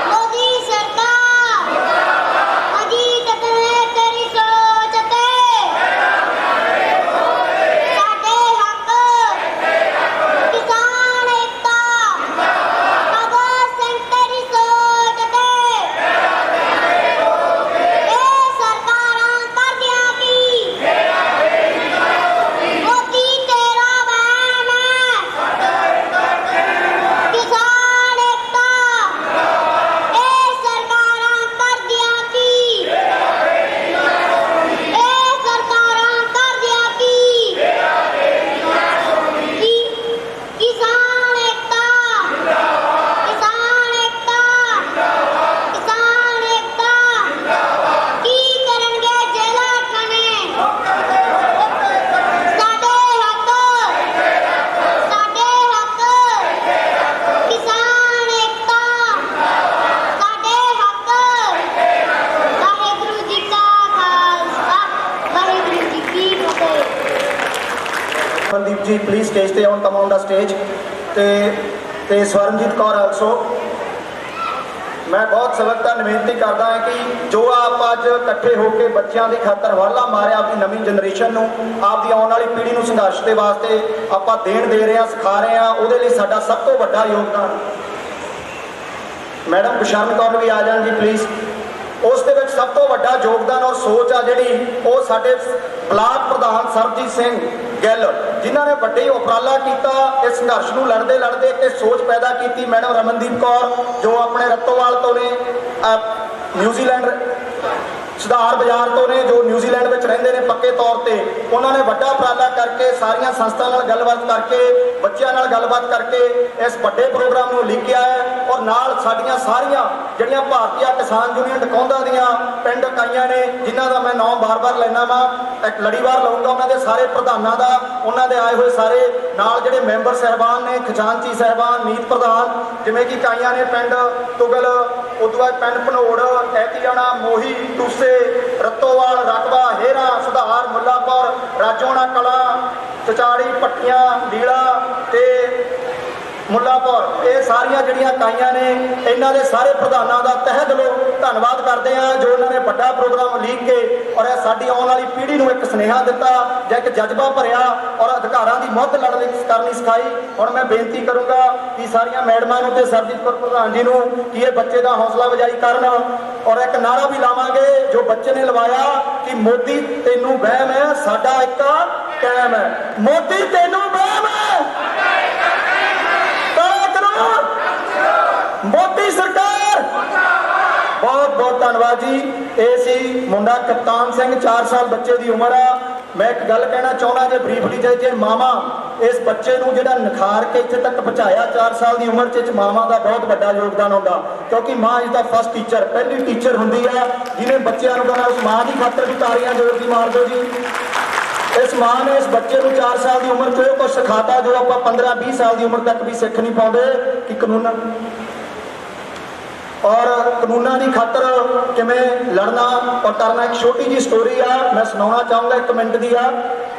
ਮੋਦੀ ਸਰਕਾਰ। ਅਜੀਤ ਨੇ ਤੇਰੀ ਸੋਚ ਤੇ ਸਾਡੇ ਹੱਕ, ਕਿਸਾਨ ਏਕਤਾ ਭਗਤ ਸਿੰਘ ਤੇਰੀ ਸੋਚ ਤੇ ਇਹ ਸਰਕਾਰਾਂ ਕਰਦੀਆਂ ਕੀ, ਮੋਦੀ ਤੇਰਾ ਵੈਨ ਕਿਸਾਨ ਏਕਤਾ ਇਹ ਸਰਕਾਰਾਂ ਕਰਦੀਆਂ ਕੀ, ਇਹ ਸਰਕਾਰਾਂ ਕਰਦੀਆਂ ਕੀ। ਕਿਸਾਨ ਏਕਤਾ, ਕਿਸਾਨ ਏਕਤਾ, ਕਿਸਾਨ ਏਕਤਾ ਕੀ ਕਰਨਗੇ ਜੇਲ੍ਹਾਂ ਖਾਨੇ, ਸਾਡੇ ਹੱਕ, ਸਾਡੇ ਹੱਕ, ਕਿਸਾਨ ਏਕਤਾ ਸਾਡੇ ਹੱਕ। ਵਾਹਿਗੁਰੂ ਜੀ ਕਾ ਖਾਲਸਾ, ਵਾਹਿਗੁਰੂ ਜੀ ਕੀ ਫਤਿਹ। ਮਨਦੀਪ ਜੀ ਪਲੀਜ਼ ਸਟੇਜ ਤੇ ਆਨ, ਕਮ ਔਨ ਦਾ ਸਟੇਜ। ਤੇ ਸਵਰਨਜੀਤ ਕੌਰ ਆਲਸੋ। ਮੈਂ ਬਹੁਤ ਸਬਕਤਾ ਬੇਨਤੀ ਕਰਦਾ ਹਾਂ ਕਿ ਜੋ ਆਪ ਅੱਜ ਇਕੱਠੇ ਹੋ ਕੇ ਬੱਚਿਆਂ ਦੀ ਖਾਤਰ ਵਾਲਾ ਮਾਰਿਆ, ਆਪਣੀ ਨਵੀਂ ਜਨਰੇਸ਼ਨ ਨੂੰ, ਆਪਦੀ ਆਉਣ ਵਾਲੀ ਪੀੜ੍ਹੀ ਨੂੰ ਸੰਘਰਸ਼ ਦੇ ਵਾਸਤੇ ਆਪਾਂ ਦੇਣ ਦੇ ਰਹੇ ਹਾਂ, ਸਿਖਾ ਰਹੇ ਹਾਂ, ਉਹਦੇ ਲਈ ਸਾਡਾ ਸਭ ਤੋਂ ਵੱਡਾ ਯੋਗਦਾਨ। ਮੈਡਮ ਗੁਰਸ਼ਰਨ ਕੌਰ ਵੀ ਆ ਜਾਣ ਜੀ ਪਲੀਜ਼। ਉਸ ਦੇ ਵਿੱਚ ਸਭ ਤੋਂ ਵੱਡਾ ਯੋਗਦਾਨ ਔਰ ਸੋਚ ਆ ਜਿਹੜੀ, ਉਹ ਸਾਡੇ ਬਲਾਕ ਪ੍ਰਧਾਨ ਸਰਬਜੀਤ ਸਿੰਘ ਗਿੱਲ, ਜਿਨ੍ਹਾਂ ਨੇ ਵੱਡੇ ਉਪਰਾਲਾ ਕੀਤਾ ਇਸ ਸੰਘਰਸ਼ ਨੂੰ ਲੜਦੇ ਲੜਦੇ ਇੱਕ ਸੋਚ ਪੈਦਾ ਕੀਤੀ। ਮੈਡਮ ਰਮਨਦੀਪ ਕੌਰ ਜੋ ਆਪਣੇ ਰਤੋਵਾਲ ਤੋਂ ਨੇ, ਨਿਊਜ਼ੀਲੈਂਡ ਸੁਧਾਰ ਬਾਜ਼ਾਰ ਤੋਂ ਨੇ, ਜੋ ਨਿਊਜ਼ੀਲੈਂਡ ਵਿੱਚ ਰਹਿੰਦੇ ਨੇ ਪੱਕੇ ਤੌਰ ਤੇ, ਉਹਨਾਂ ਨੇ ਵੱਡਾ ਉਪਰਾਲਾ ਕਰਕੇ ਸਾਰੀਆਂ ਸੰਸਥਾਵਾਂ ਨਾਲ ਗੱਲਬਾਤ ਕਰਕੇ, ਬੱਚਿਆਂ ਨਾਲ ਗੱਲਬਾਤ ਕਰਕੇ ਇਸ ਵੱਡੇ ਪ੍ਰੋਗਰਾਮ ਨੂੰ ਲਿਖਿਆ ਹੈ। ਔਰ ਨਾਲ ਸਾਡੀਆਂ ਸਾਰੀਆਂ ਜਿਹੜੀਆਂ ਭਾਰਤੀ ਕਿਸਾਨ ਯੂਨੀਅਨ ਟਕੌਂਦਾ ਦੀਆਂ ਪਿੰਡ ਇਕਾਈਆਂ ਨੇ, ਜਿਨ੍ਹਾਂ ਦਾ ਮੈਂ ਨਾਮ ਬਾਰ-ਬਾਰ ਲੈਣਾ ਵਾ, ਇੱਕ ਲੜੀਵਾਰ ਲਾਉਂਗਾ ਉਹਨਾਂ ਦੇ ਸਾਰੇ ਪ੍ਰਧਾਨਾਂ ਦਾ, ਉਹਨਾਂ ਦੇ ਆਏ ਹੋਏ ਸਾਰੇ ਨਾਲ ਜਿਹੜੇ ਮੈਂਬਰ ਸਾਹਿਬਾਨ ਨੇ, ਖਜ਼ਾਨਚੀ ਸਾਹਿਬਾਨ, ਮੀਤ ਪ੍ਰਧਾਨ, ਜਿਵੇਂ ਕਿ ਇਕਾਈਆਂ ਨੇ ਪਿੰਡ ਤੁਗਲ, ਉਦੋਂ ਬਾਅਦ ਪਿੰਡ ਭਨੋੜ, ਐਤੀਆਣਾ, ਮੋਹੀ, ਟੂਸੇ, ਰਤੋਵਾਲ, ਰਕਬਾ, ਹੇਰਾ, ਸੁਧਾਰ, ਮੁੱਲਾਪੁਰ, ਰਾਜੋਣਾ ਕਲਾਂ, ਚਚਾੜੀ, ਪੱਟੀਆਂ, ਲੀਲਾ ਤੇ ਮੁੱਲਾਪੁਰ, ਇਹ ਸਾਰੀਆਂ ਜਿਹੜੀਆਂ ਇਕਾਈਆਂ ਨੇ ਇਹਨਾਂ ਦੇ ਸਾਰੇ ਪ੍ਰਧਾਨਾਂ ਦਾ ਤਹਿ ਦਿਲੋਂ ਧੰਨਵਾਦ ਕਰਦੇ ਆ ਜੋ ਇਹਨਾਂ ਨੇ ਵੱਡਾ ਪ੍ਰੋਗਰਾਮ ਲੀਕ ਕੇ ਔਰ ਇਹ ਸਾਡੀ ਆਉਣ ਵਾਲੀ ਪੀੜ੍ਹੀ ਨੂੰ ਇੱਕ ਸੁਨੇਹਾ ਦਿੱਤਾ ਜਾਂ ਇੱਕ ਜਜ਼ਬਾ ਭਰਿਆ ਔਰ ਅਧਿਕਾਰਾਂ ਦੀ ਮੁੱਢ ਲੜਨੀ ਕਰਨੀ ਸਿਖਾਈ। ਹੁਣ ਮੈਂ ਬੇਨਤੀ ਕਰੂੰਗਾ ਕਿ ਸਾਰੀਆਂ ਮੈਡਮਾਂ ਨੂੰ ਤੇ ਸਰਜੀਤ ਕੌਰ ਪ੍ਰਧਾਨ ਜੀ ਨੂੰ ਕਿ ਇਹ ਬੱਚੇ ਦਾ ਹੌਸਲਾ ਅਫਜ਼ਾਈ ਕਰਨ ਔਰ ਇੱਕ ਨਾਰਾ ਵੀ ਲਾਵਾਂਗੇ ਜੋ ਬੱਚੇ ਨੇ ਲਵਾਇਆ ਕਿ ਮੋਦੀ ਤੈਨੂੰ ਵਹਿਮ ਹੈ, ਸਾਡਾ ਇੱਕ ਕਾਇਮ ਹੈ। ਮੋਦੀ ਤੈਨੂੰ ਵਹਿਮ ਹੈ, ਮੋਦੀ ਸਰਕਾਰ। ਬਹੁਤ ਬਹੁਤ ਧੰਨਵਾਦ ਜੀ। ਇਹ ਸੀ ਮੁੰਡਾ ਕਪਤਾਨ ਸਿੰਘ, 4 ਸਾਲ ਬੱਚੇ ਦੀ ਉਮਰ ਆ। ਮੈਂ ਇੱਕ ਗੱਲ ਕਹਿਣਾ ਚਾਹੁੰਦਾ ਜੇ ਬਰੀਫਲੀ ਜੇ ਮਾਵਾਂ ਇਸ ਬੱਚੇ ਨੂੰ ਜਿਹੜਾ ਨਿਖਾਰ ਕੇ ਇੱਥੇ ਤੱਕ ਪਹੁੰਚਾਇਆ 4 ਸਾਲ ਦੀ ਉਮਰ 'ਚ ਮਾਵਾਂ ਦਾ ਬਹੁਤ ਵੱਡਾ ਯੋਗਦਾਨ ਹੁੰਦਾ ਕਿਉਂਕਿ ਮਾਂ ਇਸ ਦਾ ਫਸਟ ਟੀਚਰ, ਪਹਿਲੀ ਟੀਚਰ ਹੁੰਦੀ ਆ ਜਿਹਨੇ ਬੱਚਿਆਂ ਨੂੰ ਕਹਿਣਾ ਉਸ ਮਾਂ ਦੀ ਖਾਤਰ ਵੀ ਤਾੜੀਆਂ ਜ਼ੋਰ ਦੀ ਮਾਰ ਦਿਓ ਜੀ। ਇਸ ਮਾਂ ਨੇ ਇਸ ਬੱਚੇ ਨੂੰ 4 ਸਾਲ ਦੀ ਉਮਰ 'ਚ ਉਹ ਕੁਛ ਸਿਖਾਤਾ ਜੋ ਆਪਾਂ 15-20 ਸਾਲ ਦੀ ਉਮਰ ਤੱਕ ਵੀ ਸਿੱਖ ਨਹੀਂ ਪਾਉਂਦੇ ਕਿ ਕਾਨੂੰਨਾਂ ਔਰ ਕਾਨੂੰਨਾਂ ਦੀ ਖਾਤਰ ਕਿਵੇਂ ਲੜਨਾ ਔਰ ਕਰਨਾ। ਇੱਕ ਛੋਟੀ ਜੀ ਸਟੋਰੀ ਆ ਮੈਂ ਸੁਣਾਉਣਾ ਚਾਹੂੰਗਾ, 1 ਮਿੰਟ ਦੀ ਆ।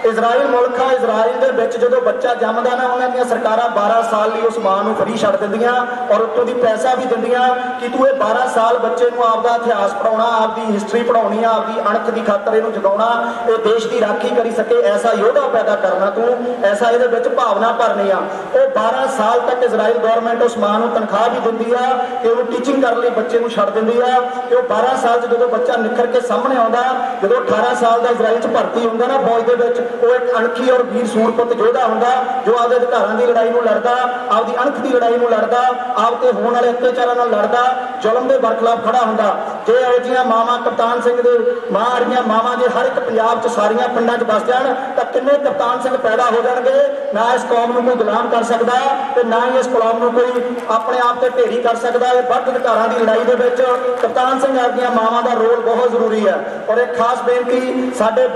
ਇਜ਼ਰਾਈਲ ਮੁਲਕ ਆ, ਇਜ਼ਰਾਈਲ ਦੇ ਵਿੱਚ ਜਦੋਂ ਬੱਚਾ ਜੰਮਦਾ ਨਾ ਉਹਨਾਂ ਦੀਆਂ ਸਰਕਾਰਾਂ 12 ਸਾਲ ਲਈ ਉਸ ਮਾਂ ਨੂੰ ਫਰੀ ਛੱਡ ਦਿੰਦੀਆਂ ਔਰ ਉੱਤੋਂ ਦੀ ਪੈਸਾ ਵੀ ਦਿੰਦੀਆਂ ਕਿ ਤੂੰ ਇਹ 12 ਸਾਲ ਬੱਚੇ ਨੂੰ ਆਪਦਾ ਇਤਿਹਾਸ ਪੜਾਉਣਾ, ਆਪਦੀ ਹਿਸਟਰੀ ਪੜਾਉਣੀ ਆ, ਆਪਦੀ ਅਣਖ ਦੀ ਖਾਤਰ ਇਹਨੂੰ ਜਗਾਉਣਾ, ਇਹ ਦੇਸ਼ ਦੀ ਰਾਖੀ ਕਰੀ ਸਕੇ, ਐਸਾ ਯੋਧਾ ਪੈਦਾ ਕਰਨਾ ਤੂੰ, ਐਸਾ ਇਹਦੇ ਵਿੱਚ ਭਾਵਨਾ ਭਰਨੀ ਆ। ਉਹ 12 ਸਾਲ ਤੱਕ ਇਜ਼ਰਾਈਲ ਗਵਰਨਮੈਂਟ ਉਸ ਮਾਂ ਨੂੰ ਤਨਖਾਹ ਵੀ ਦਿੰਦੀ ਆ ਤੇ ਉਹਨੂੰ ਟੀਚਿੰਗ ਕਰਨ ਲਈ ਬੱਚੇ ਨੂੰ ਛੱਡ ਦਿੰਦੀ ਆ ਤੇ ਉਹ 12 ਸਾਲ 'ਚ ਜਦੋਂ ਬੱਚਾ ਨਿਖਰ ਕੇ ਸਾਹਮਣੇ ਆਉਂਦਾ, ਜਦੋਂ 18 ਸਾਲ ਦਾ ਇਜ਼ਰਾਈਲ 'ਚ ਭਰਤੀ ਹੁੰਦਾ ਨਾ ਫੌਜ ਦੇ ਵਿੱਚ, ਉਹ ਇੱਕ ਅਣਖੀ ਔਰ ਵੀਰ ਸੂਰਪੁੱਤ ਯੋਧਾ ਹੁੰਦਾ ਜੋ ਆਪਦੇ ਅਧਿਕਾਰਾਂ ਦੀ ਲੜਾਈ ਨੂੰ ਲੜਦਾ, ਆਪਦੀ ਅਣਖ ਦੀ ਲੜਾਈ ਨੂੰ ਲੜਦਾ, ਆਪ ਤੇ ਹੋਣ ਵਾਲੇ ਅਤਿਆਚਾਰਾਂ ਨਾਲ ਲੜਦਾ, ਜ਼ੁਲਮ ਦੇ ਬਰਖਲਾਫ ਖੜਾ ਹੁੰਦਾ। ਜੇ ਇਹੋ ਜਿਹੀਆਂ ਮਾਵਾਂ ਕਪਤਾਨ ਸਿੰਘ ਦੇ ਮਾਂ ਵਰਗੀਆਂ ਮਾਵਾਂ ਜੇ ਹਰ ਇੱਕ ਪੰਜਾਬ 'ਚ ਸਾਰੀਆਂ ਪਿੰਡਾਂ 'ਚ ਵਸ ਜਾਣ ਤਾਂ ਕਿੰਨੇ ਕਪਤਾਨ ਸਿੰਘ ਪੈਦਾ ਹੋ ਜਾਣਗੇ। ਨਾ ਇਸ ਕੌਮ ਨੂੰ ਕੋਈ ਗੁਲਾਮ ਕਰ ਸਕਦਾ ਤੇ ਨਾ ਹੀ ਇਸ ਕੌਮ ਨੂੰ ਕੋਈ ਆਪਣੇ ਆਪ ਤੇ ਢੇਰੀ ਕਰ ਸਕਦਾ। ਇਹ ਵੱਧ ਅਧਿਕਾਰਾਂ ਦੀ ਲੜਾਈ ਦੇ ਵਿੱਚ ਕਪਤਾਨ ਸਿੰਘ ਵਰਗੀਆਂ ਮਾਵਾਂ ਦਾ ਰੋਲ ਬਹੁਤ ਜ਼ਰੂਰੀ ਹੈ। ਔਰ ਇੱਕ ਖਾਸ ਬੇਨਤੀ ਸਾਡੇ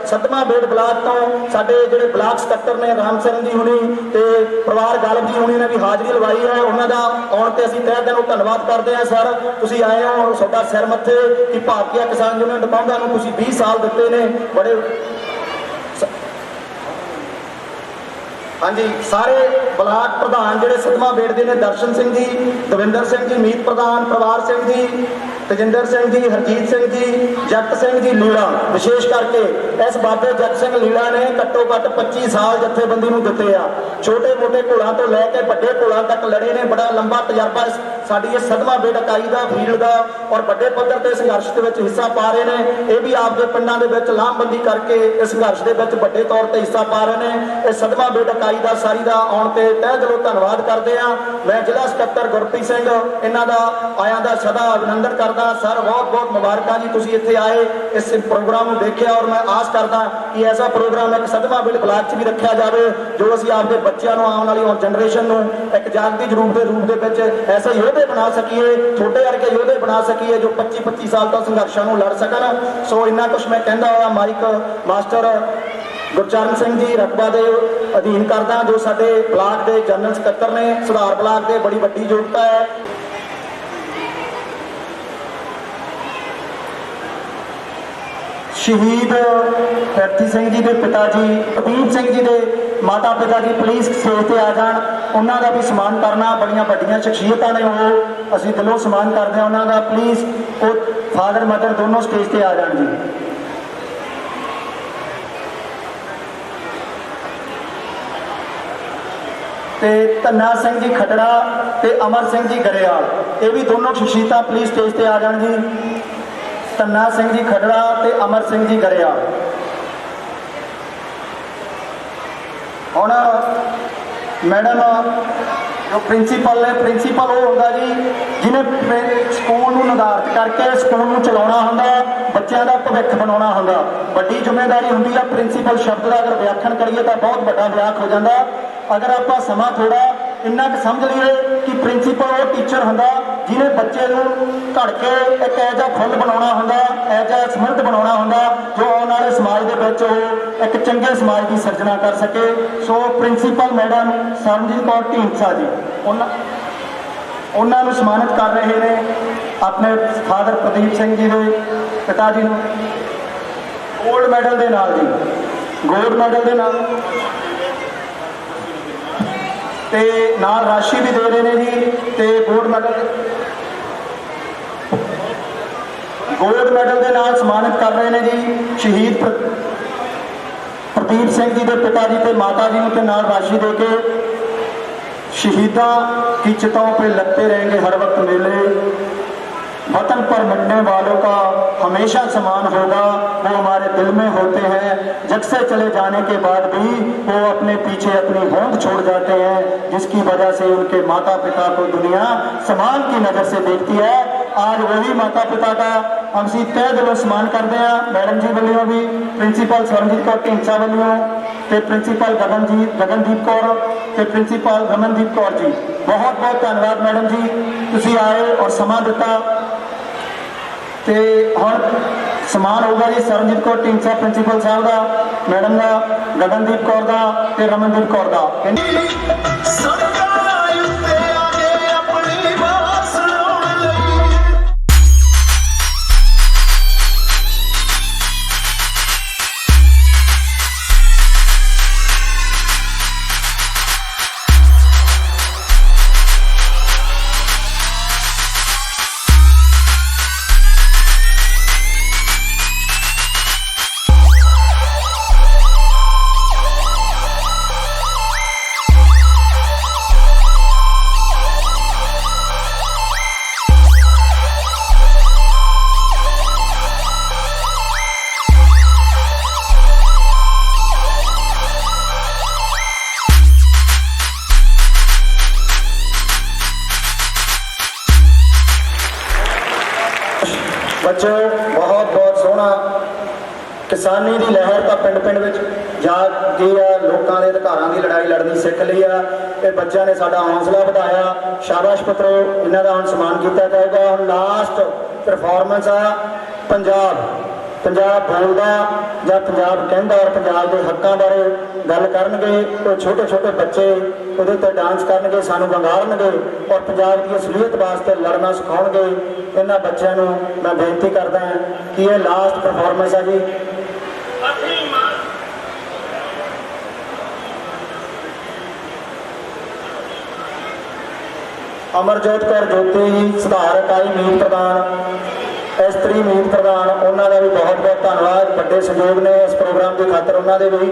ਸਤਵਾਂ ਬੇੜ ਬਲਾਕ ਤੋਂ ਸਾਡੇ ਜਿਹੜੇ ਬਲਾਕ ਸਕੱਤਰ ਨੇ ਰਾਮ ਚਰਨ ਜੀ ਹੁਣੀ ਤੇ ਪਰਿਵਾਰ ਗਾਲਬ ਜੀ ਹੁਣੀ ਨੇ ਵੀ ਹਾਜ਼ਰੀ ਲਵਾਈ ਹੈ। ਉਹਨਾਂ ਦਾ ਆਉਣ ਤੇ ਅਸੀਂ ਤਹਿ ਦਿਲੋਂ ਧੰਨਵਾਦ ਕਰਦੇ ਹਾਂ। ਸਰ ਤੁਸੀਂ ਆਏ ਹੋ, ਤੁਹਾਡਾ ਸਿਰ ਮੱਥੇ ਕਿ ਭਾਰਤੀ ਕਿਸਾਨ ਯੂਨੀਅਨ ਡਪਾਉਂਦਾ ਨੂੰ ਤੁਸੀਂ 20 ਸਾਲ ਦਿੱਤੇ ਨੇ ਬੜੇ। ਹਾਂਜੀ, ਸਾਰੇ ਬਲਾਕ ਪ੍ਰਧਾਨ ਜਿਹੜੇ ਸਤਵਾਂ ਬੇੜ ਦੇ ਨੇ, ਦਰਸ਼ਨ ਸਿੰਘ ਜੀ, ਦਵਿੰਦਰ ਸਿੰਘ ਜੀ, ਮੀਤ ਪ੍ਰਧਾਨ, ਪਰਿਵਾਰ ਸਿੰਘ ਜੀ, ਤਜਿੰਦਰ ਸਿੰਘ ਜੀ, ਹਰਜੀਤ ਸਿੰਘ ਜੀ, ਜੱਟ ਸਿੰਘ ਜੀ ਲੀਲਾ, ਵਿਸ਼ੇਸ਼ ਕਰਕੇ ਇਸ ਬਾਬੇ ਜੱਟ ਸਿੰਘ ਲੀਲਾ ਨੇ ਘੱਟੋ ਘੱਟ 25 ਸਾਲ ਜਥੇਬੰਦੀ ਨੂੰ ਦਿੱਤੇ ਆ। ਛੋਟੇ ਮੋਟੇ ਘੋਲਾਂ ਤੋਂ ਲੈ ਕੇ ਵੱਡੇ ਘੋਲਾਂ ਤੱਕ ਲੜੇ ਨੇ। ਬੜਾ ਲੰਬਾ ਤਜਰਬਾ ਸਾਡੀ ਇਸ ਸਤਵਾਂ ਬੇੜ ਇਕਾਈ ਦਾ, ਫੀਲਡ ਦਾ ਔਰ ਵੱਡੇ ਪੱਧਰ ਤੇ ਸੰਘਰਸ਼ ਦੇ ਵਿੱਚ ਹਿੱਸਾ ਪਾ ਰਹੇ ਨੇ। ਇਹ ਵੀ ਆਪਦੇ ਪਿੰਡਾਂ ਦੇ ਵਿੱਚ ਲਾਮਬੰਦੀ ਕਰਕੇ ਇਸ ਸੰਘਰਸ਼ ਦੇ ਵਿੱਚ ਵੱਡੇ ਤੌਰ ਤੇ ਹਿੱਸਾ ਪਾ ਰਹੇ ਨੇ। ਇਹ ਸਤਵਾਂ ਬੇੜ ਇਕਾਈ ਦਾ ਸਾਰੀ ਦਾ ਆਉਣ ਤੇ ਤਹਿ ਦਿਲੋਂ ਧੰਨਵਾਦ ਕਰਦੇ ਆ। ਮੈਂ ਜ਼ਿਲ੍ਹਾ ਸਕੱਤਰ ਗੁਰਪ੍ਰੀਤ ਸਿੰਘ ਇਹਨਾਂ ਦਾ ਆਇਆਂ ਦਾ ਸਦਾ ਅਭਿਨੰਦਨ ਕਰਦਾ। ਸਰ ਬਹੁਤ ਬਹੁਤ ਮੁਬਾਰਕਾਂ ਜੀ, ਤੁਸੀਂ ਇੱਥੇ ਆਏ, ਇਸ ਪ੍ਰੋਗਰਾਮ ਨੂੰ ਦੇਖਿਆ ਔਰ ਮੈਂ ਆਸ ਕਰਦਾ ਕਿ ਐਸਾ ਪ੍ਰੋਗਰਾਮ ਇੱਕ ਸਤਵਾਂ ਬੇੜ ਬਲਾਕ 'ਚ ਵੀ ਰੱਖਿਆ ਜਾਵੇ ਜੋ ਅਸੀਂ ਆਪਦੇ ਬੱਚਿਆਂ ਨੂੰ, ਆਉਣ ਵਾਲੀ ਜਨਰੇਸ਼ਨ ਨੂੰ ਇੱਕ ਜਾਗਦੀ ਰੂਪ ਦੇ ਵਿੱਚ ਐਸੇ ਯੋਧੇ ਬਣਾ ਸਕੀਏ, ਛੋਟੇ ਵਰਗੇ ਯੋਧੇ ਬਣਾ ਸਕੀਏ ਜੋ 25-25 ਸਾਲ ਤੋਂ ਸੰਘਰਸ਼ਾਂ ਨੂੰ ਲੜ ਸਕਣ। ਸੋ ਇੰਨਾ ਕੁਛ ਮੈਂ ਕਹਿੰਦਾ ਹੋਇਆ ਮਾਈਕ ਮਾਸਟਰ ਗੁਰਚਰਨ ਸਿੰਘ ਜੀ ਰਕਬਾ ਦੇ ਅਧੀਨ ਕਰਦਾ ਜੋ ਸਾਡੇ ਬਲਾਕ ਦੇ ਜਨਰਲ ਸਕੱਤਰ ਨੇ, ਸੁਧਾਰ ਬਲਾਕ ਦੇ, ਬੜੀ ਵੱਡੀ ਯੋਗਤਾ ਹੈ। ਸ਼ਹੀਦ ਪ੍ਰਿਥੀ ਸਿੰਘ ਜੀ ਦੇ ਪਿਤਾ ਜੀ ਪ੍ਰਦੀਪ ਸਿੰਘ ਜੀ ਦੇ ਮਾਤਾ ਪਿਤਾ ਜੀ ਪਲੀਜ਼ ਸਟੇਜ ਤੇ ਆ ਜਾਣ। ਉਹਨਾਂ ਦਾ ਵੀ ਸਨਮਾਨ ਕਰਨਾ, ਬੜੀਆਂ ਵੱਡੀਆਂ ਸ਼ਖਸੀਅਤਾਂ ਨੇ ਉਹ, ਅਸੀਂ ਦਿਲੋਂ ਸਨਮਾਨ ਕਰਦੇ ਹਾਂ ਉਹਨਾਂ ਦਾ। ਪਲੀਜ਼ ਉਹ ਫਾਦਰ ਮਦਰ ਦੋਨੋਂ ਸਟੇਜ ਤੇ ਆ ਜਾਣ ਜੀ। ਤੇ ਧੰਨਾ ਸਿੰਘ ਜੀ ਖਟੜਾ ਤੇ ਅਮਰ ਸਿੰਘ ਜੀ ਗਰੇਵਾਲ, ਇਹ ਵੀ ਦੋਨੋਂ ਸ਼ਖਸੀਅਤਾਂ ਪਲੀਜ਼ ਸਟੇਜ ਤੇ ਆ ਜਾਣ ਜੀ। ਧੰਨਾ ਸਿੰਘ ਜੀ ਖਟੜਾ ਤੇ ਅਮਰ ਸਿੰਘ ਜੀ ਗਰੇਵਾਲ। ਹੁਣ ਮੈਡਮ ਜੋ ਪ੍ਰਿੰਸੀਪਲ ਨੇ, ਪ੍ਰਿੰਸੀਪਲ ਉਹ ਹੁੰਦਾ ਜੀ ਜਿਹਨੇ ਸਕੂਲ ਨੂੰ ਨਿਰਧਾਰਿਤ ਕਰਕੇ ਸਕੂਲ ਨੂੰ ਚਲਾਉਣਾ ਹੁੰਦਾ, ਬੱਚਿਆਂ ਦਾ ਭਵਿੱਖ ਬਣਾਉਣਾ ਹੁੰਦਾ। ਵੱਡੀ ਜ਼ਿੰਮੇਵਾਰੀ ਹੁੰਦੀ ਆ। ਪ੍ਰਿੰਸੀਪਲ ਸ਼ਬਦ ਦਾ ਅਗਰ ਵਿਆਖਿਆਨ ਕਰੀਏ ਤਾਂ ਬਹੁਤ ਵੱਡਾ ਵਿਆਖ ਹੋ ਜਾਂਦਾ। ਅਗਰ ਆਪਾਂ ਸਮਾਂ ਥੋੜਾ ਇੰਨਾ ਕੁ ਸਮਝ ਲਈਏ ਕਿ ਪ੍ਰਿੰਸੀਪਲ ਉਹ ਟੀਚਰ ਹੁੰਦਾ ਜਿਹਨੇ ਬੱਚੇ ਨੂੰ ਘੜ ਕੇ ਇੱਕ ਇਹੋ ਜਿਹਾ ਫੁੱਲ ਬਣਾਉਣਾ ਹੁੰਦਾ, ਇਹੋ ਜਿਹਾ ਸਮਰੱਥ ਬਣਾਉਣਾ ਹੁੰਦਾ ਜੋ ਆਉਣ ਵਾਲੇ ਸਮਾਜ ਦੇ ਵਿੱਚ ਉਹ ਇੱਕ ਚੰਗੇ ਸਮਾਜ ਦੀ ਸਿਰਜਣਾ ਕਰ ਸਕੇ। ਸੋ ਪ੍ਰਿੰਸੀਪਲ ਮੈਡਮ ਸਰਨਜੀਤ ਕੌਰ ਢੀਂਡਸਾ ਜੀ ਉਹਨਾਂ ਨੂੰ ਸਨਮਾਨਿਤ ਕਰ ਰਹੇ ਨੇ। अपने फादर प्रदीप सिंह जी के पिता जी ਨੂੰ गोल्ड मैडल ਦੇ ਨਾਲ जी गोल्ड मैडल ਦੇ ਨਾਲ ਤੇ ਨਾਲ ਰਾਸ਼ੀ ਵੀ ਦੇ ਰਹੇ ਨੇ ਜੀ ਤੇ गोल्ड मैडल ਦੇ ਨਾਲ ਸਨਮਾਨਿਤ ਕਰ ਰਹੇ ਨੇ ਜੀ ਸ਼ਹੀਦ प्रदीप सिंह जी के पिता जी के माता जी के नाल राशि दे के शहीदा की चिताओं पे लगते रहेंगे हर वक्त मेले। वतन पर मिटने वालों का हमेशा सम्मान होगा, वो हमारे दिल में होते हैं। जग से चले जाने के बाद भी वो अपने पीछे अपनी होंद छोड़ जाते हैं, जिसकी वजह से उनके माता पिता को दुनिया सम्मान की नज़र से देखती है। आज वही माता पिता का हम सी तय दिलों सम्मान करते हैं। मैडम जी वालों भी प्रिंसीपल सरनजीत कौर ढींसा वालों ते प्रिंसीपल गगनदीप कौर ते प्रिंसीपल रमनदीप कौर जी, बहुत बहुत धन्यवाद मैडम जी, तुसी आए और समा दिता। ਤੇ ਹੁਣ ਸਮਾਨ ਹੋਊਗਾ ਜੀ ਸਰਨਜੀਤ ਕੌਰ ਢੀਂਸਾ ਪ੍ਰਿੰਸੀਪਲ ਸਾਹਿਬ ਦਾ, ਮੈਡਮ ਦਾ, ਗਗਨਦੀਪ ਕੌਰ ਦਾ ਤੇ ਰਮਨਦੀਪ ਕੌਰ ਦਾ। बच्चों बहुत बहुत सोहना किसानी की लहर तो पिंड पिंड में जा गई है, लोगों के अधिकारों की लड़ाई लड़नी सीख ली है। ये बच्चों ने साडा हौसला बढ़ाया, शाबाश पत्रो, इन्हों का हम सम्मान किया जाएगा। हम लास्ट परफॉर्मेंस आ पंजाब पंजाब बोलदा या पंजाब कहंदा और पंजाब के हकों बारे गल करनगे। तो छोटे छोटे बच्चे उहदे ते डांस करनगे, सानू वंगारनगे और पंजाब की असलीयत वास्ते लड़ना सिखाउणगे। इन्हां बच्चों को मैं बेनती करदा कि ये लास्ट परफॉर्मेंस है जी। अमरजोत कौर ज्योति सुधार इकाई मीत प्रधान, इस्त्री मीत प्रधान, उन्होंने भी बहुत बहुत धन्यवाद, बड़े सहयोग ने इस प्रोग्राम की खातर उन्होंने भी।